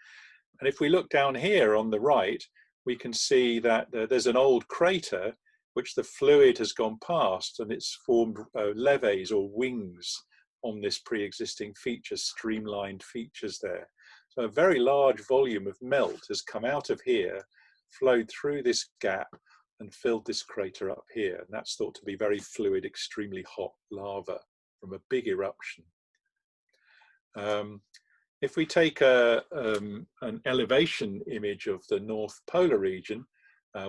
And if we look down here on the right, we can see that there's an old crater which the fluid has gone past, and it's formed levees or wings on this pre-existing feature, streamlined features there. So a very large volume of melt has come out of here, flowed through this gap, and filled this crater up here. And that's thought to be very fluid, extremely hot lava from a big eruption. If we take an elevation image of the North Polar region,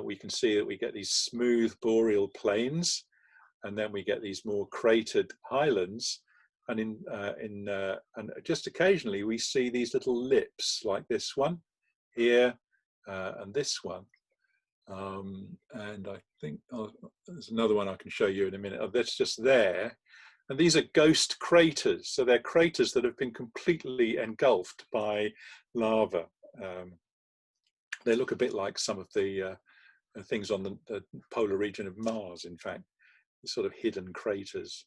we can see that we get these smooth boreal plains, and then we get these more cratered highlands. And and just occasionally we see these little lips like this one here and this one. And I think there's another one I can show you in a minute. Oh, that's just there. And these are ghost craters. So they're craters that have been completely engulfed by lava. They look a bit like some of the things on the polar region of Mars, in fact, sort of hidden craters.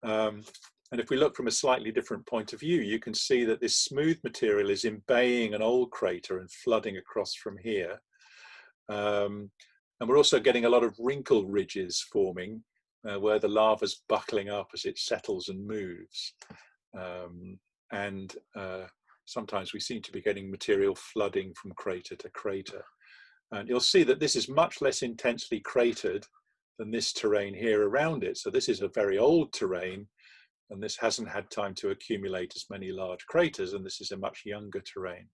And if we look from a slightly different point of view, you can see that this smooth material is embaying an old crater and flooding across from here. And we're also getting a lot of wrinkle ridges forming where the lava's buckling up as it settles and moves. Sometimes we seem to be getting material flooding from crater to crater. And you'll see that this is much less intensely cratered than this terrain here around it. So this is a very old terrain, and this hasn't had time to accumulate as many large craters, and this is a much younger terrain.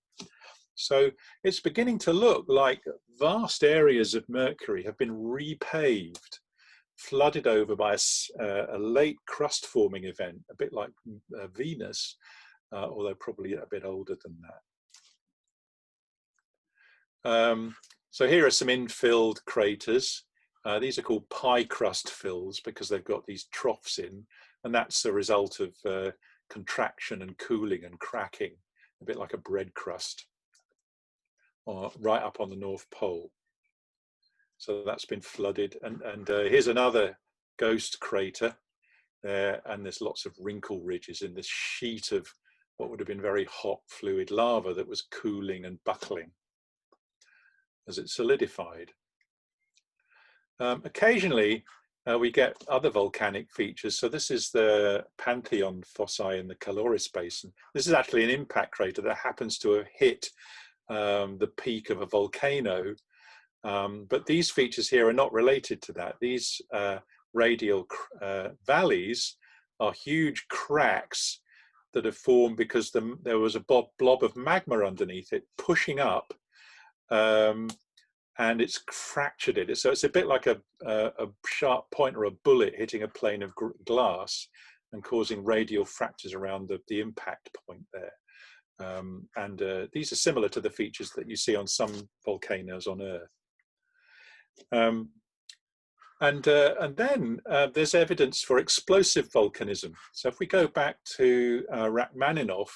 So it's beginning to look like vast areas of Mercury have been repaved, flooded over by a late crust forming event, a bit like Venus, although probably a bit older than that. So here are some infilled craters. These are called pie crust fills because they've got these troughs in, and that's a result of contraction and cooling and cracking, a bit like a bread crust, right up on the North Pole. So that's been flooded, and here's another ghost crater there, and there's lots of wrinkle ridges in this sheet of what would have been very hot fluid lava that was cooling and buckling as it solidified. Occasionally we get other volcanic features. So this is the Pantheon fossae in the Caloris Basin. This is actually an impact crater that happens to have hit the peak of a volcano. But these features here are not related to that. These radial valleys are huge cracks that have formed because there was a blob of magma underneath it pushing up, and it's fractured it. So it's a bit like a sharp point or a bullet hitting a plane of glass and causing radial fractures around the impact point there. These are similar to the features that you see on some volcanoes on Earth. And then there's evidence for explosive volcanism. So if we go back to Rachmaninoff,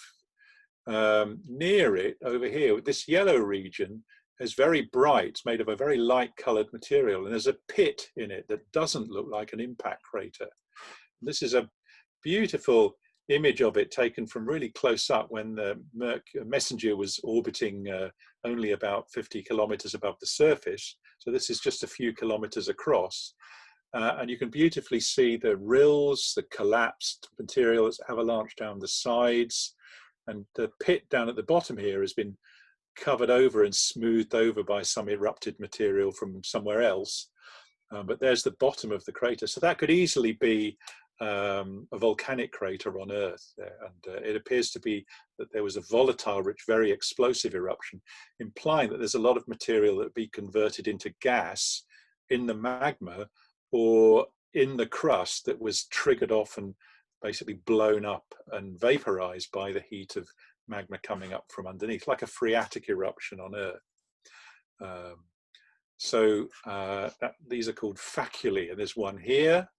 near it over here, this yellow region is very bright, it's made of a very light colored material, and there's a pit in it that doesn't look like an impact crater. This is a beautiful image of it taken from really close up when the Messenger was orbiting only about 50 kilometers above the surface. So this is just a few kilometers across. And you can beautifully see the rills, the collapsed material that's avalanched down the sides. And the pit down at the bottom here has been covered over and smoothed over by some erupted material from somewhere else. But there's the bottom of the crater. So that could easily be a volcanic crater on Earth there. And it appears to be that there was a volatile, rich, very explosive eruption, implying that there's a lot of material that would be converted into gas in the magma or in the crust that was triggered off and basically blown up and vaporized by the heat of magma coming up from underneath, like a phreatic eruption on Earth. These are called faculae, and there's one here,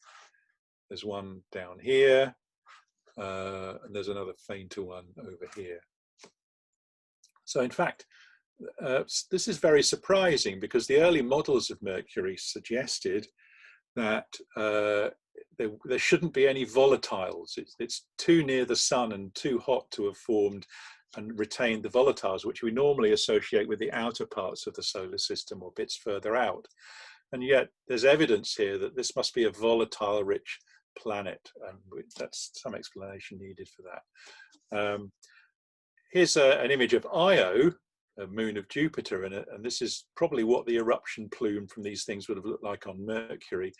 there's one down here, and there's another fainter one over here. So in fact, this is very surprising because the early models of Mercury suggested that there shouldn't be any volatiles. It's too near the sun and too hot to have formed and retained the volatiles, which we normally associate with the outer parts of the solar system or bits further out. And yet there's evidence here that this must be a volatile rich planet, and that's some explanation needed for that. Here's an image of Io, a moon of Jupiter, and this is probably what the eruption plume from these things would have looked like on Mercury.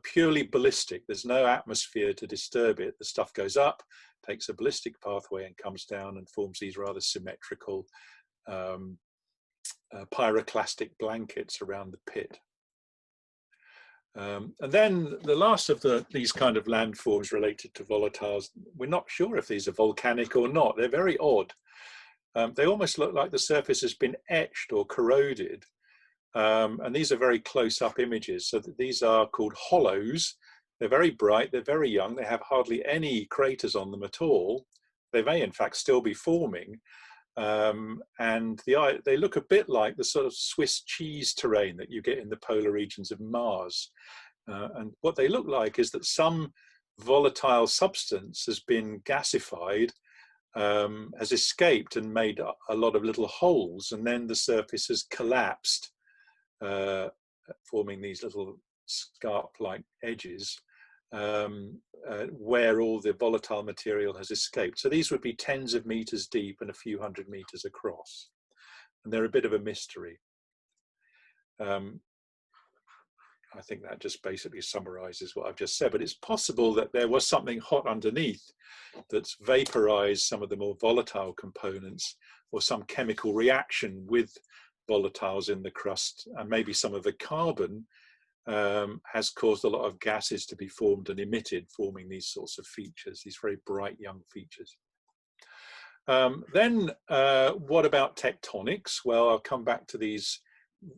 Purely ballistic. There's no atmosphere to disturb it. The stuff goes up, takes a ballistic pathway, and comes down and forms these rather symmetrical pyroclastic blankets around the pit. And then the last of these kind of landforms related to volatiles, we're not sure if these are volcanic or not. They're very odd. They almost look like the surface has been etched or corroded. And these are very close-up images. So these are called hollows. They're very bright, they're very young, they have hardly any craters on them at all. They may in fact still be forming. And they look a bit like the sort of Swiss cheese terrain that you get in the polar regions of Mars. And what they look like is that some volatile substance has been gasified, has escaped and made a lot of little holes, and then the surface has collapsed, forming these little scarp-like edges where all the volatile material has escaped. So these would be tens of meters deep and a few hundred meters across. And they're a bit of a mystery. I think that just basically summarizes what I've just said, but it's possible that there was something hot underneath that's vaporized some of the more volatile components, or some chemical reaction with volatiles in the crust, and maybe some of the carbon has caused a lot of gases to be formed and emitted, forming these sorts of features, these very bright young features. Then what about tectonics? Well, I'll come back to these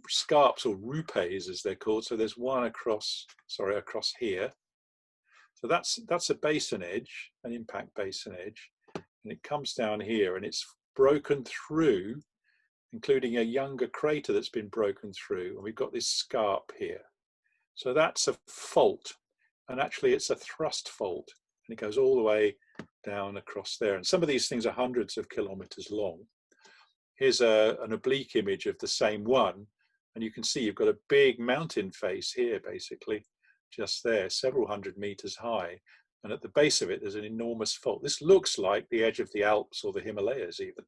scarps, or rupes as they're called. So there's one across here. So that's a basin edge, an impact basin edge, and it comes down here and it's broken through, including a younger crater that's been broken through, and we've got this scarp here. So that's a fault, and actually it's a thrust fault, and it goes all the way down across there. And some of these things are hundreds of kilometers long. Here's an oblique image of the same one, and you can see you've got a big mountain face here, basically, just there, several hundred meters high. And at the base of it, there's an enormous fault. This looks like the edge of the Alps or the Himalayas even.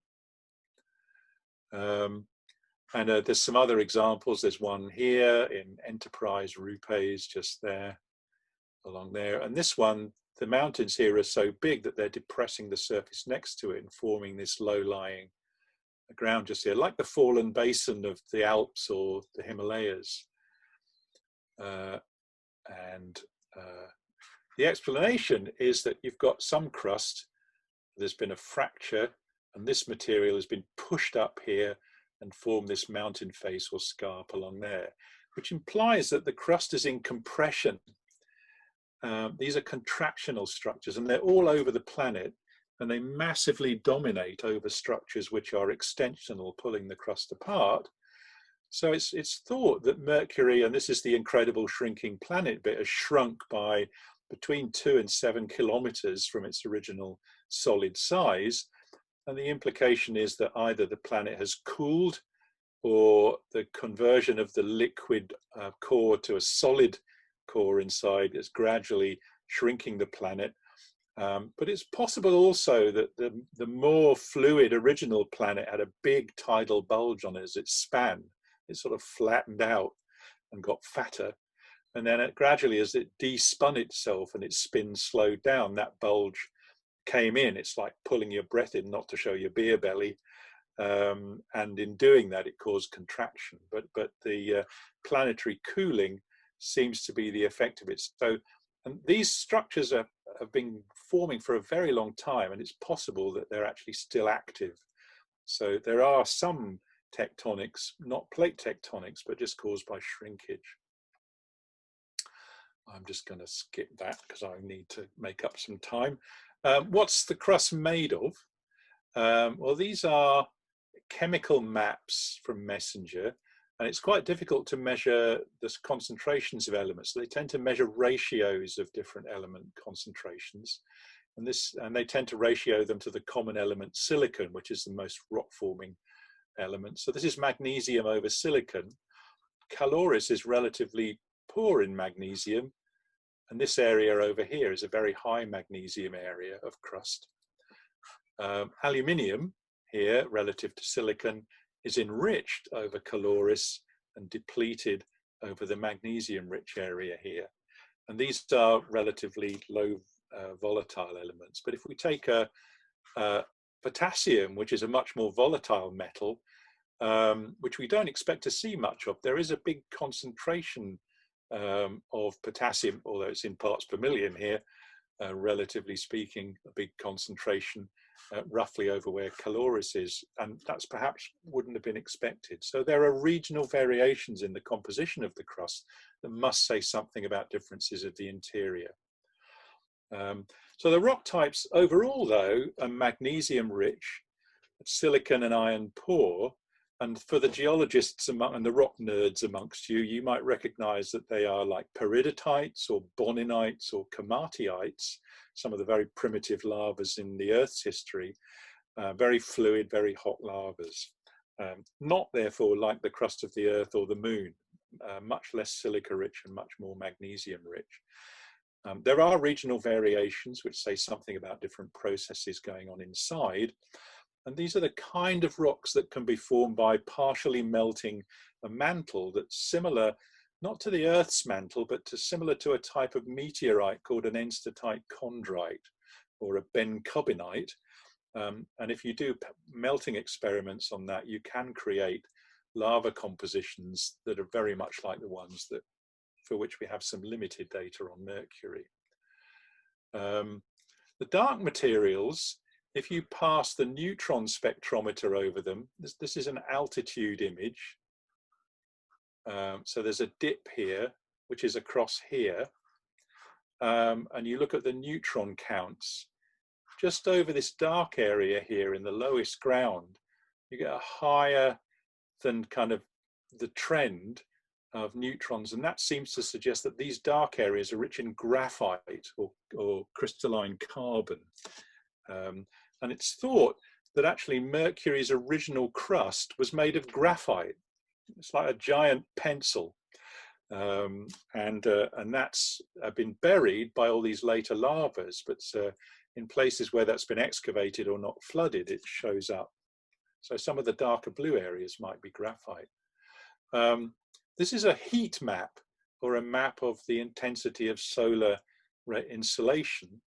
And there's some other examples. There's one here in Enterprise Rupes, just there, along there. And this one, the mountains here are so big that they're depressing the surface next to it and forming this low-lying ground just here, like the fallen basin of the Alps or the Himalayas. The explanation is that you've got some crust, there's been a fracture, and this material has been pushed up here and formed this mountain face or scarp along there, which implies that the crust is in compression. These are contractional structures, and they're all over the planet, and they massively dominate over structures which are extensional, pulling the crust apart. So it's thought that Mercury, and this is the incredible shrinking planet bit, has shrunk by between 2 and 7 kilometers from its original solid size. And the implication is that either the planet has cooled, or the conversion of the liquid core to a solid core inside is gradually shrinking the planet. But it's possible also that the more fluid original planet had a big tidal bulge on it as it span. It sort of flattened out and got fatter. And then gradually, as it despun itself and its spin slowed down, that bulge came in. It's like pulling your breath in, not to show your beer belly. And in doing that, it caused contraction. But the planetary cooling seems to be the effect of it. So, and these structures have been forming for a very long time, and it's possible that they're actually still active. So there are some tectonics, not plate tectonics, but just caused by shrinkage. I'm just going to skip that because I need to make up some time. What's the crust made of? Well, these are chemical maps from Messenger, and it's quite difficult to measure the concentrations of elements. So they tend to measure ratios of different element concentrations, and they tend to ratio them to the common element silicon, which is the most rock-forming element. So this is magnesium over silicon. Caloris is relatively poor in magnesium, And this area over here is a very high magnesium area of crust. Aluminium here, relative to silicon, is enriched over caloris and depleted over the magnesium-rich area here. And these are relatively low volatile elements. But if we take potassium, which is a much more volatile metal, which we don't expect to see much of, there is a big concentration of potassium, although it's in parts per million here, relatively speaking, a big concentration roughly over where caloris is, and that's perhaps wouldn't have been expected. So there are regional variations in the composition of the crust that must say something about differences of the interior. So the rock types overall, though, are magnesium rich, silicon and iron poor, and for the geologists and the rock nerds amongst you, you might recognize that they are like peridotite or boninites or komatiites, some of the very primitive lavas in the Earth's history, very fluid, very hot lavas. Not therefore like the crust of the Earth or the Moon, much less silica rich and much more magnesium rich. There are regional variations which say something about different processes going on inside. And these are the kind of rocks that can be formed by partially melting a mantle that's similar, not to the Earth's mantle, but similar to a type of meteorite called an enstatite chondrite or a bencobinite. And if you do melting experiments on that, you can create lava compositions that are very much like the ones that for which we have some limited data on Mercury. The dark materials, if you pass the neutron spectrometer over them, this is an altitude image. So there's a dip here, which is across here. And you look at the neutron counts, just over this dark area here in the lowest ground, you get a higher than kind of the trend of neutrons, and that seems to suggest that these dark areas are rich in graphite or crystalline carbon. And it's thought that actually Mercury's original crust was made of graphite. It's like a giant pencil, and that's been buried by all these later lavas, but in places where that's been excavated or not flooded, it shows up. So some of the darker blue areas might be graphite. This is a heat map, or a map of the intensity of solar insolation,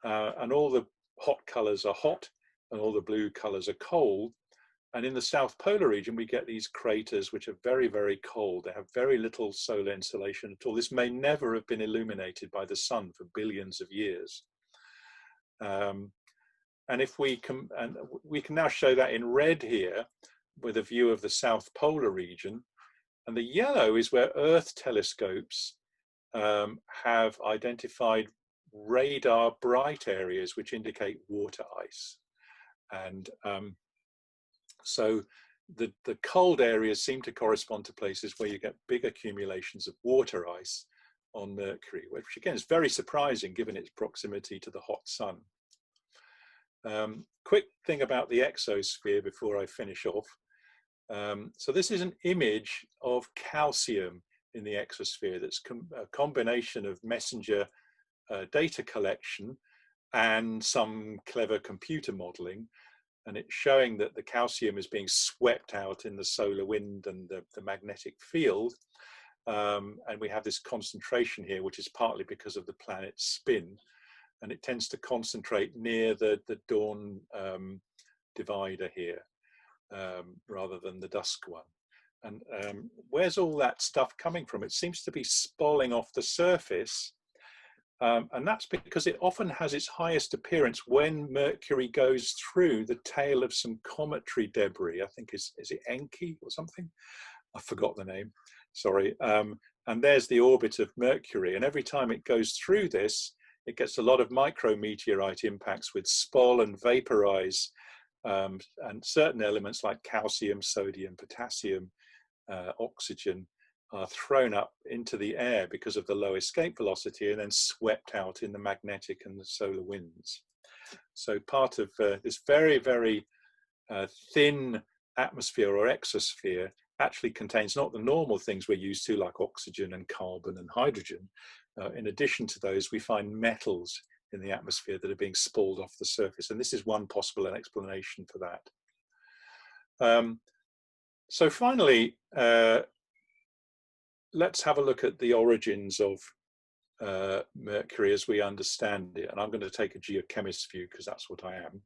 and all the hot colors are hot and all the blue colors are cold. And in the South Polar region, we get these craters which are very, very cold. They have very little solar insolation at all. This may never have been illuminated by the sun for billions of years. And if we can now show that in red here with a view of the South Polar region. And the yellow is where Earth telescopes have identified radar bright areas which indicate water ice. And so the cold areas seem to correspond to places where you get big accumulations of water ice on Mercury, which again is very surprising given its proximity to the hot sun. Quick thing about the exosphere before I finish off. So this is an image of calcium in the exosphere that's a combination of messenger data collection and some clever computer modeling. And it's showing that the calcium is being swept out in the solar wind and the magnetic field. And we have this concentration here, which is partly because of the planet's spin. And it tends to concentrate near the dawn divider here, rather than the dusk one. And where's all that stuff coming from? It seems to be spalling off the surface. And that's because it often has its highest appearance when Mercury goes through the tail of some cometary debris. I think is it Encke or something? I forgot the name, sorry. And there's the orbit of Mercury. And every time it goes through this, it gets a lot of micrometeorite impacts with spall and vaporize, and certain elements like calcium, sodium, potassium, oxygen are thrown up into the air because of the low escape velocity and then swept out in the magnetic and the solar winds. So part of this very, very thin atmosphere or exosphere actually contains not the normal things we're used to like oxygen and carbon and hydrogen, in addition to those, we find metals in the atmosphere that are being spalled off the surface. And this is one possible explanation for that. So finally, let's have a look at the origins of Mercury as we understand it. And I'm going to take a geochemist view because that's what I am.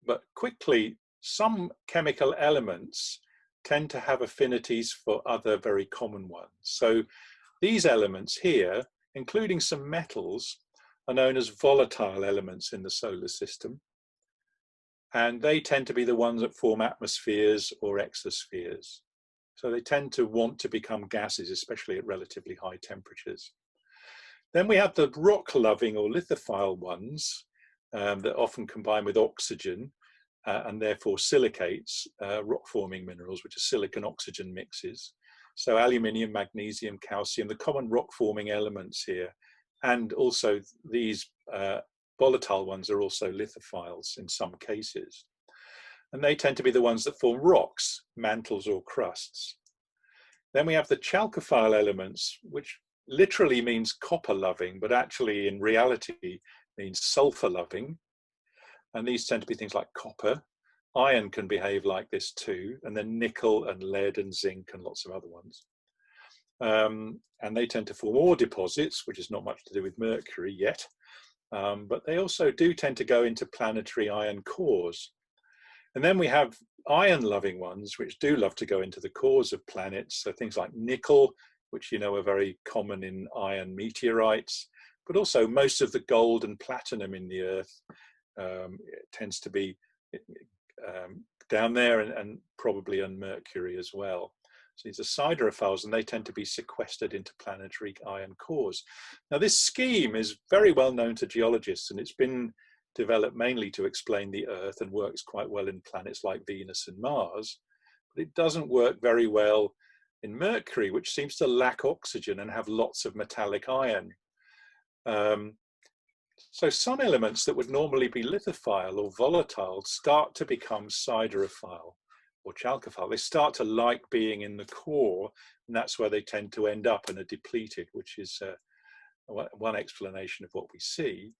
But quickly, some chemical elements tend to have affinities for other very common ones. So these elements here, including some metals, are known as volatile elements in the solar system. And they tend to be the ones that form atmospheres or exospheres. So they tend to want to become gases, especially at relatively high temperatures. Then we have the rock-loving or lithophile ones that often combine with oxygen and therefore silicates, rock-forming minerals, which are silicon-oxygen mixes. So aluminium, magnesium, calcium, the common rock-forming elements here. And also these volatile ones are also lithophiles in some cases. And they tend to be the ones that form rocks, mantles or crusts. Then we have the chalcophile elements, which literally means copper loving, but actually in reality means sulfur loving. And these tend to be things like copper. Iron can behave like this too, and then nickel and lead and zinc and lots of other ones. And they tend to form ore deposits, which is not much to do with Mercury yet. But they also do tend to go into planetary iron cores. And then we have iron-loving ones, which do love to go into the cores of planets. So things like nickel, which you know are very common in iron meteorites, but also most of the gold and platinum in the Earth it tends to be down there and probably on Mercury as well. So these are siderophiles, and they tend to be sequestered into planetary iron cores. Now this scheme is very well known to geologists, and it's been developed mainly to explain the Earth and works quite well in planets like Venus and Mars, but it doesn't work very well in Mercury, which seems to lack oxygen and have lots of metallic iron. So some elements that would normally be lithophile or volatile start to become siderophile or chalcophile. They start to like being in the core, and that's where they tend to end up and are depleted, which is one explanation of what we see.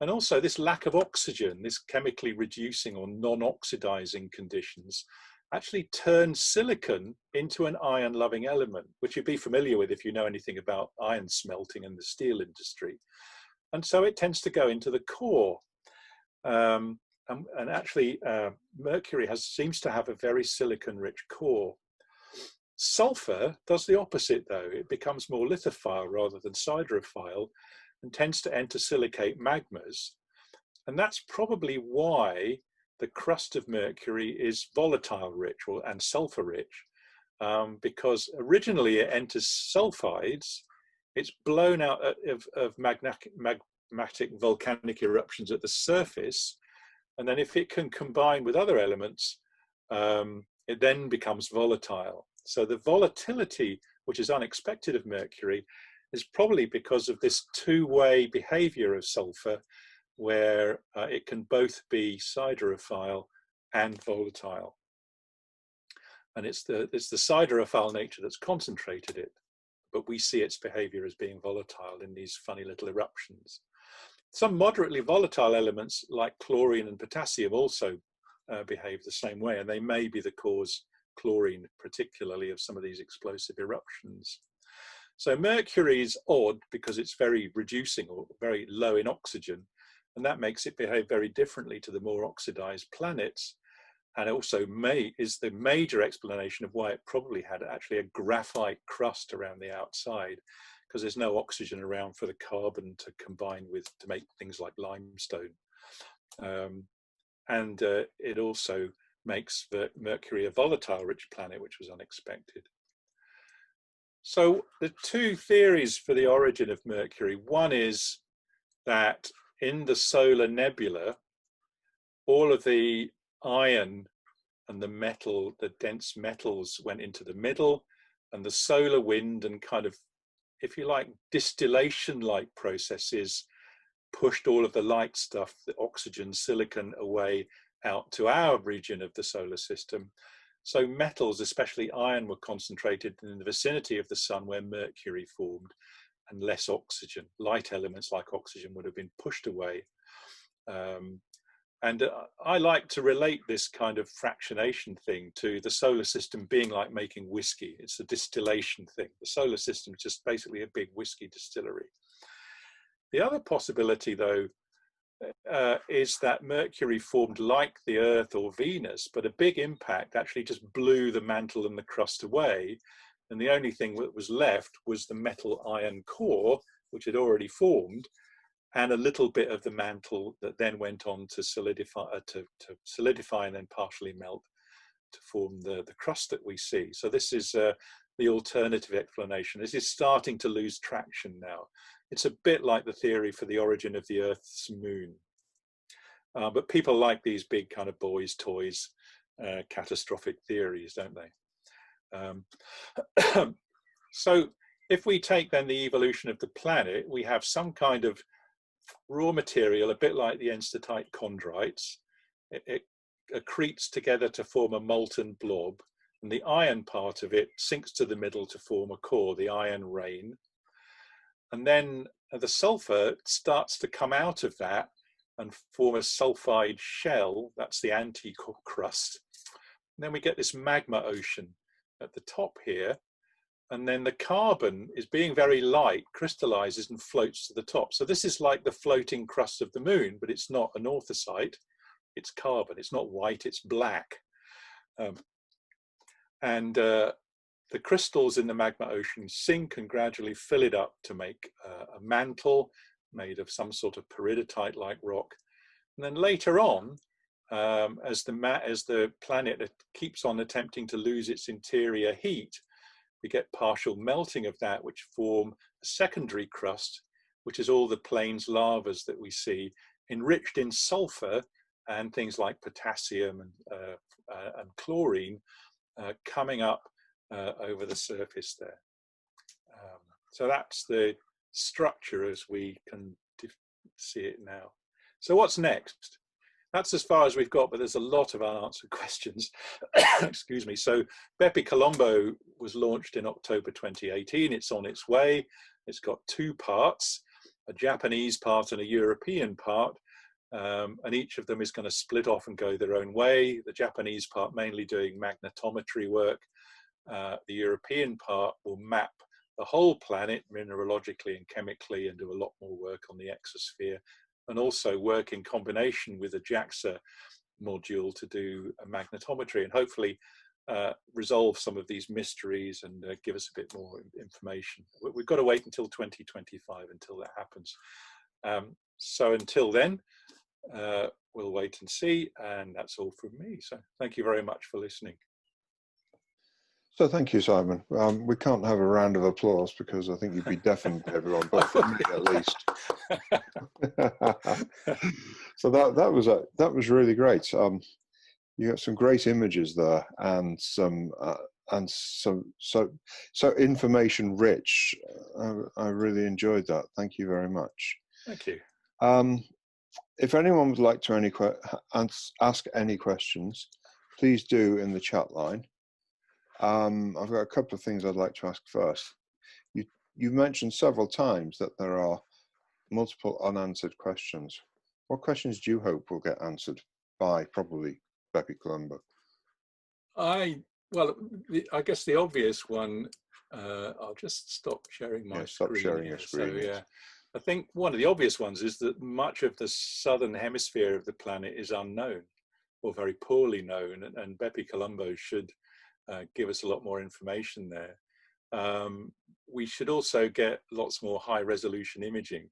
And also this lack of oxygen, this chemically reducing or non-oxidizing conditions, actually turn silicon into an iron-loving element, which you'd be familiar with if you know anything about iron smelting in the steel industry. And so it tends to go into the core. And actually, Mercury seems to have a very silicon-rich core. Sulfur does the opposite, though. It becomes more lithophile rather than siderophile, and tends to enter silicate magmas. And that's probably why the crust of Mercury is volatile rich and sulfur rich, because originally it enters sulfides. It's blown out of magmatic volcanic eruptions at the surface, and then if it can combine with other elements, it then becomes volatile. So the volatility, which is unexpected of Mercury, is probably because of this two-way behavior of sulfur, where it can both be siderophile and volatile. And it's the siderophile nature that's concentrated it, but we see its behavior as being volatile in these funny little eruptions. Some moderately volatile elements like chlorine and potassium also behave the same way, and they may be the cause, chlorine particularly, of some of these explosive eruptions. So Mercury is odd because it's very reducing or very low in oxygen, and that makes it behave very differently to the more oxidized planets, and also is the major explanation of why it probably had actually a graphite crust around the outside, because there's no oxygen around for the carbon to combine with to make things like limestone. It also makes Mercury a volatile rich planet, which was unexpected. So the two theories for the origin of Mercury, one is that in the solar nebula, all of the iron and the dense metals went into the middle, and the solar wind and kind of, if you like, distillation-like processes pushed all of the light stuff, the oxygen, silicon, away out to our region of the solar system. So metals, especially iron, were concentrated in the vicinity of the sun where Mercury formed. and less oxygen. Light elements like oxygen would have been pushed away. And I like to relate this kind of fractionation thing to the solar system being like making whiskey. It's a distillation thing. The solar system is just basically a big whiskey distillery. The other possibility, though, is that Mercury formed like the Earth or Venus, but a big impact actually just blew the mantle and the crust away. And the only thing that was left was the metal iron core, which had already formed, and a little bit of the mantle that then went on to solidify and then partially melt to form the crust that we see. So this is the alternative explanation. This is starting to lose traction now. It's a bit like the theory for the origin of the Earth's moon. But people like these big kind of boys' toys, catastrophic theories, don't they? So if we take then the evolution of the planet, we have some kind of raw material, a bit like the enstatite chondrites. It accretes together to form a molten blob, and the iron part of it sinks to the middle to form a core, the iron rain. And then the sulfur starts to come out of that and form a sulfide shell. That's the anti-crust. And then we get this magma ocean at the top here. And then the carbon is being very light, crystallizes and floats to the top. So this is like the floating crust of the moon, but it's not an orthosite, it's carbon. It's not white, it's black. The crystals in the magma ocean sink and gradually fill it up to make a mantle made of some sort of peridotite-like rock. And then later on, as the planet keeps on attempting to lose its interior heat, we get partial melting of that, which form a secondary crust, which is all the plains lavas that we see, enriched in sulfur and things like potassium and chlorine coming up over the surface there. So that's the structure as we can see it now. So what's next? That's as far as we've got, but there's a lot of unanswered questions. Excuse me. So Bepi Colombo was launched in October 2018. It's on its way. It's got two parts, a Japanese part and a European part. And each of them is going to split off and go their own way. The Japanese part mainly doing magnetometry work. The European part will map the whole planet mineralogically and chemically and do a lot more work on the exosphere, and also work in combination with a JAXA module to do a magnetometry and hopefully resolve some of these mysteries and give us a bit more information. We've got to wait until 2025 until that happens. So until then, we'll wait and see, and that's all from me. So thank you very much for listening. So thank you, Simon. We can't have a round of applause because I think you'd be deafened everyone, but for me at least. So that was really great. You got some great images there, and some so information rich. I really enjoyed that. Thank you very much. Thank you. If anyone would like to ask any questions, please do in the chat line. I've got a couple of things I'd like to ask first. You've mentioned several times that there are multiple unanswered questions. What questions do you hope will get answered by probably Bepi Colombo? I guess the obvious one, I'll just stop sharing my screen. Stop sharing your screen. So, yeah. I think one of the obvious ones is that much of the southern hemisphere of the planet is unknown or very poorly known, and Bepi Colombo should give us a lot more information there. We should also get lots more high resolution imaging.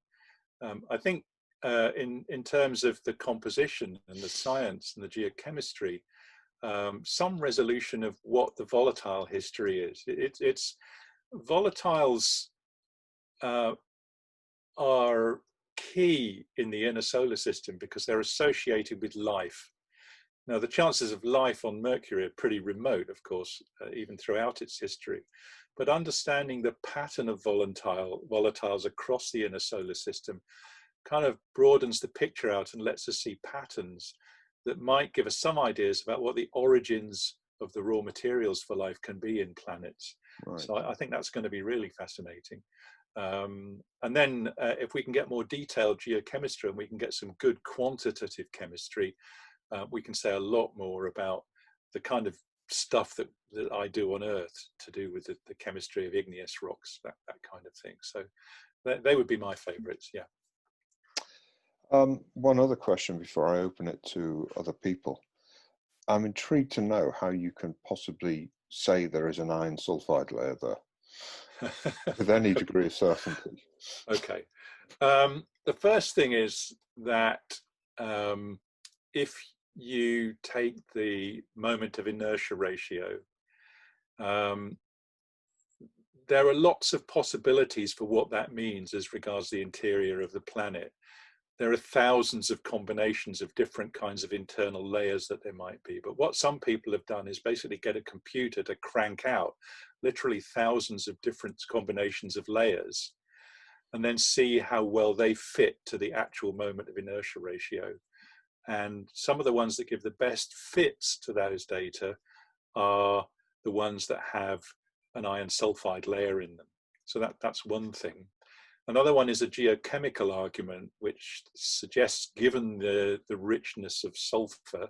I think in terms of the composition and the science and the geochemistry, some resolution of what the volatile history is. It's volatiles are key in the inner solar system because they're associated with life. Now, the chances of life on Mercury are pretty remote, of course, even throughout its history. But understanding the pattern of volatiles across the inner solar system kind of broadens the picture out and lets us see patterns that might give us some ideas about what the origins of the raw materials for life can be in planets. Right. So I think that's going to be really fascinating. And then if we can get more detailed geochemistry and we can get some good quantitative chemistry, we can say a lot more about the kind of stuff that I do on Earth to do with the chemistry of igneous rocks, that kind of thing. So they would be my favorites, yeah. One other question before I open it to other people. I'm intrigued to know how you can possibly say there is an iron sulfide layer there with any degree of certainty. Okay. The first thing is that if you take the moment of inertia ratio, there are lots of possibilities for what that means as regards the interior of the planet. There are thousands of combinations of different kinds of internal layers that there might be. But what some people have done is basically get a computer to crank out literally thousands of different combinations of layers and then see how well they fit to the actual moment of inertia ratio. And some of the ones that give the best fits to those data are the ones that have an iron sulfide layer in them. So that's one thing. Another one is a geochemical argument, which suggests, given the richness of sulfur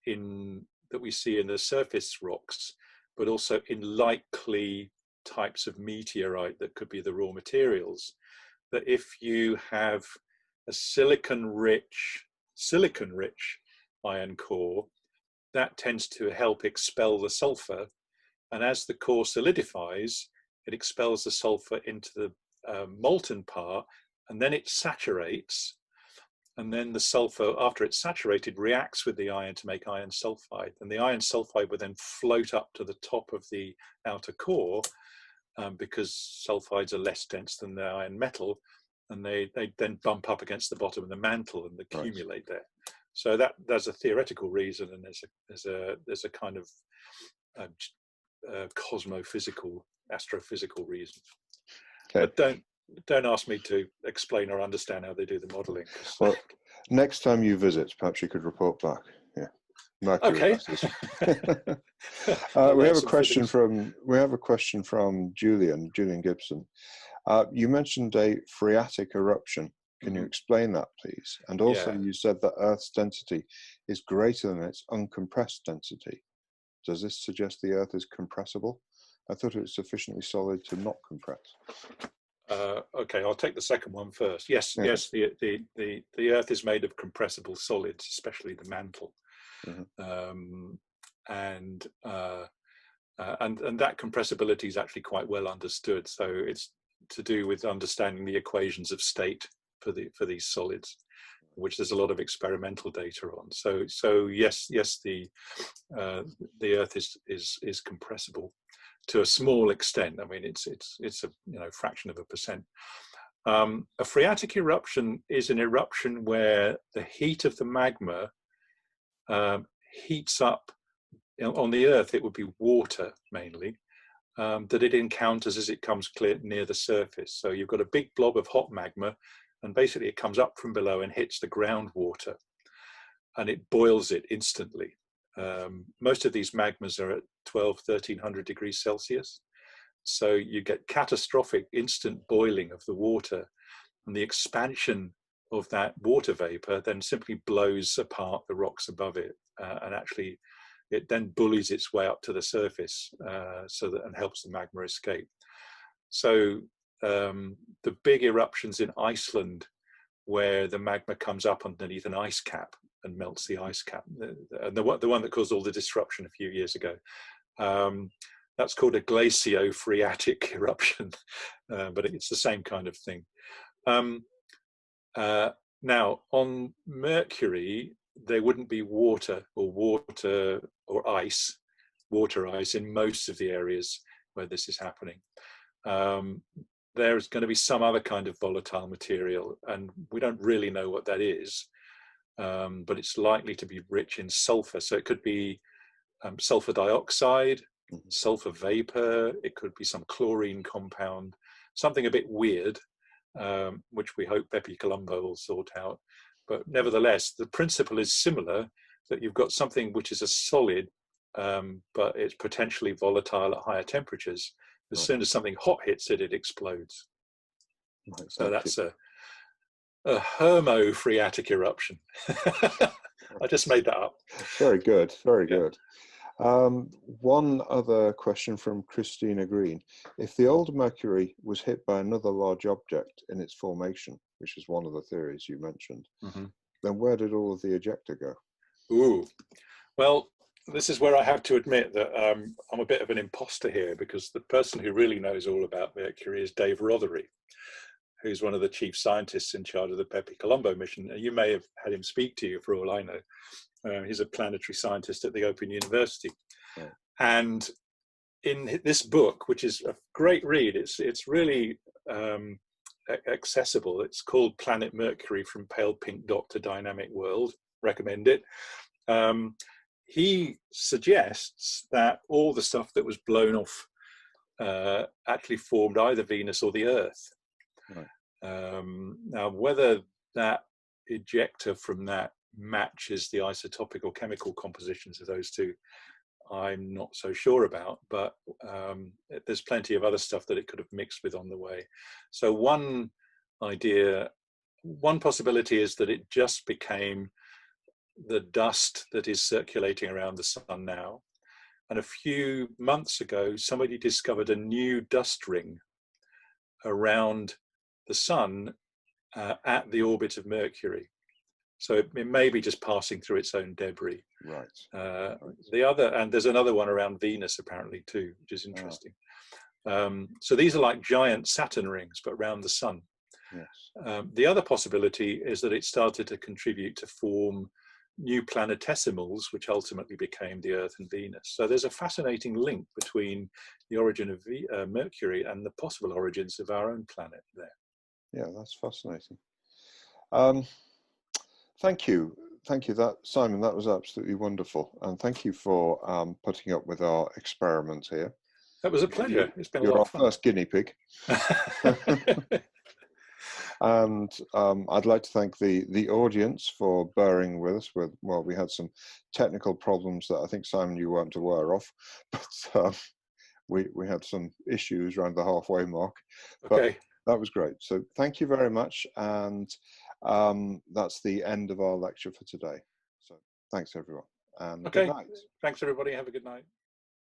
that we see in the surface rocks, but also in likely types of meteorite that could be the raw materials, that if you have a silicon-rich iron core, that tends to help expel the sulfur. And as the core solidifies, it expels the sulfur into the molten part, and then it saturates, and then the sulfur, after it's saturated, reacts with the iron to make iron sulfide, and the iron sulfide will then float up to the top of the outer core, because sulfides are less dense than the iron metal, and they then bump up against the bottom of the mantle and accumulate there. So there's a theoretical reason, and there's a kind of cosmophysical, astrophysical reason. Okay. But don't ask me to explain or understand how they do the modelling. Well, next time you visit, perhaps you could report back. Yeah. Mercury, Okay. we have a question from Julian Gibson. You mentioned a phreatic eruption. Can you explain that, please? And also, you said that Earth's density is greater than its uncompressed density. Does this suggest the Earth is compressible? I thought it was sufficiently solid to not compress. Okay, I'll take the second one first. Yes, yeah. Yes, the Earth is made of compressible solids, especially the mantle, and that compressibility is actually quite well understood. So it's to do with understanding the equations of state for these solids, which there's a lot of experimental data on. So yes, the Earth is compressible to a small extent. I mean, it's a fraction of a percent. A phreatic eruption is an eruption where the heat of the magma heats up. On the Earth, it would be water mainly that it encounters as it comes near the surface. So you've got a big blob of hot magma, and basically it comes up from below and hits the groundwater, and it boils it instantly. Most of these magmas are at 1,1300 degrees Celsius. So you get catastrophic instant boiling of the water, and the expansion of that water vapor then simply blows apart the rocks above it, and actually it then bullies its way up to the surface, and helps the magma escape. So the big eruptions in Iceland, where the magma comes up underneath an ice cap and melts the ice cap, and the one that caused all the disruption a few years ago, that's called a glaciophryatic eruption, but it's the same kind of thing. Now, on Mercury, there wouldn't be water ice in most of the areas where this is happening. There's going to be some other kind of volatile material, and we don't really know what that is, but it's likely to be rich in sulfur. So it could be sulfur dioxide, sulfur vapor, it could be some chlorine compound, something a bit weird, which we hope Bepi Colombo will sort out. But nevertheless, the principle is similar, that you've got something which is a solid, but it's potentially volatile at higher temperatures. As soon as something hot hits it, it explodes. Right, So thank that's a hermophreatic eruption. I just made that up. Very good, very Yeah. good. One other question from Christina Green. If the old Mercury was hit by another large object in its formation, which is one of the theories you mentioned, then where did all of the ejecta go? Ooh, well, this is where I have to admit that I'm a bit of an imposter here, because the person who really knows all about Mercury is Dave Rothery, who's one of the chief scientists in charge of the Bepi Colombo mission. You may have had him speak to you, for all I know. He's a planetary scientist at the Open University. Right. And in this book, which is a great read, it's really accessible. It's called Planet Mercury, From Pale Pink Dot to Dynamic World. Recommend it. He suggests that all the stuff that was blown off actually formed either Venus or the Earth. Right. Now, whether that ejecta from that matches the isotopic or chemical compositions of those two, I'm not so sure about, but there's plenty of other stuff that it could have mixed with on the way. So one possibility is that it just became the dust that is circulating around the sun now. And a few months ago, somebody discovered a new dust ring around the sun at the orbit of Mercury. So it may be just passing through its own debris. Right. And there's another one around Venus apparently too, which is interesting. So these are like giant Saturn rings, but around the sun. Yes. The other possibility is that it started to contribute to form new planetesimals, which ultimately became the Earth and Venus. So there's a fascinating link between the origin of Mercury and the possible origins of our own planet there. Yeah, that's fascinating. Thank you. Thank you, Simon. That was absolutely wonderful. And thank you for putting up with our experiment here. That was a pleasure. It's been a You're lot our of fun. first guinea pig. And I'd like to thank the audience for bearing with us. We had some technical problems that I think, Simon, you weren't aware of, but we had some issues around the halfway mark. Okay. But that was great. So thank you very much. And that's the end of our lecture for today. So thanks, everyone. And Okay. good night. Thanks, everybody. Have a good night.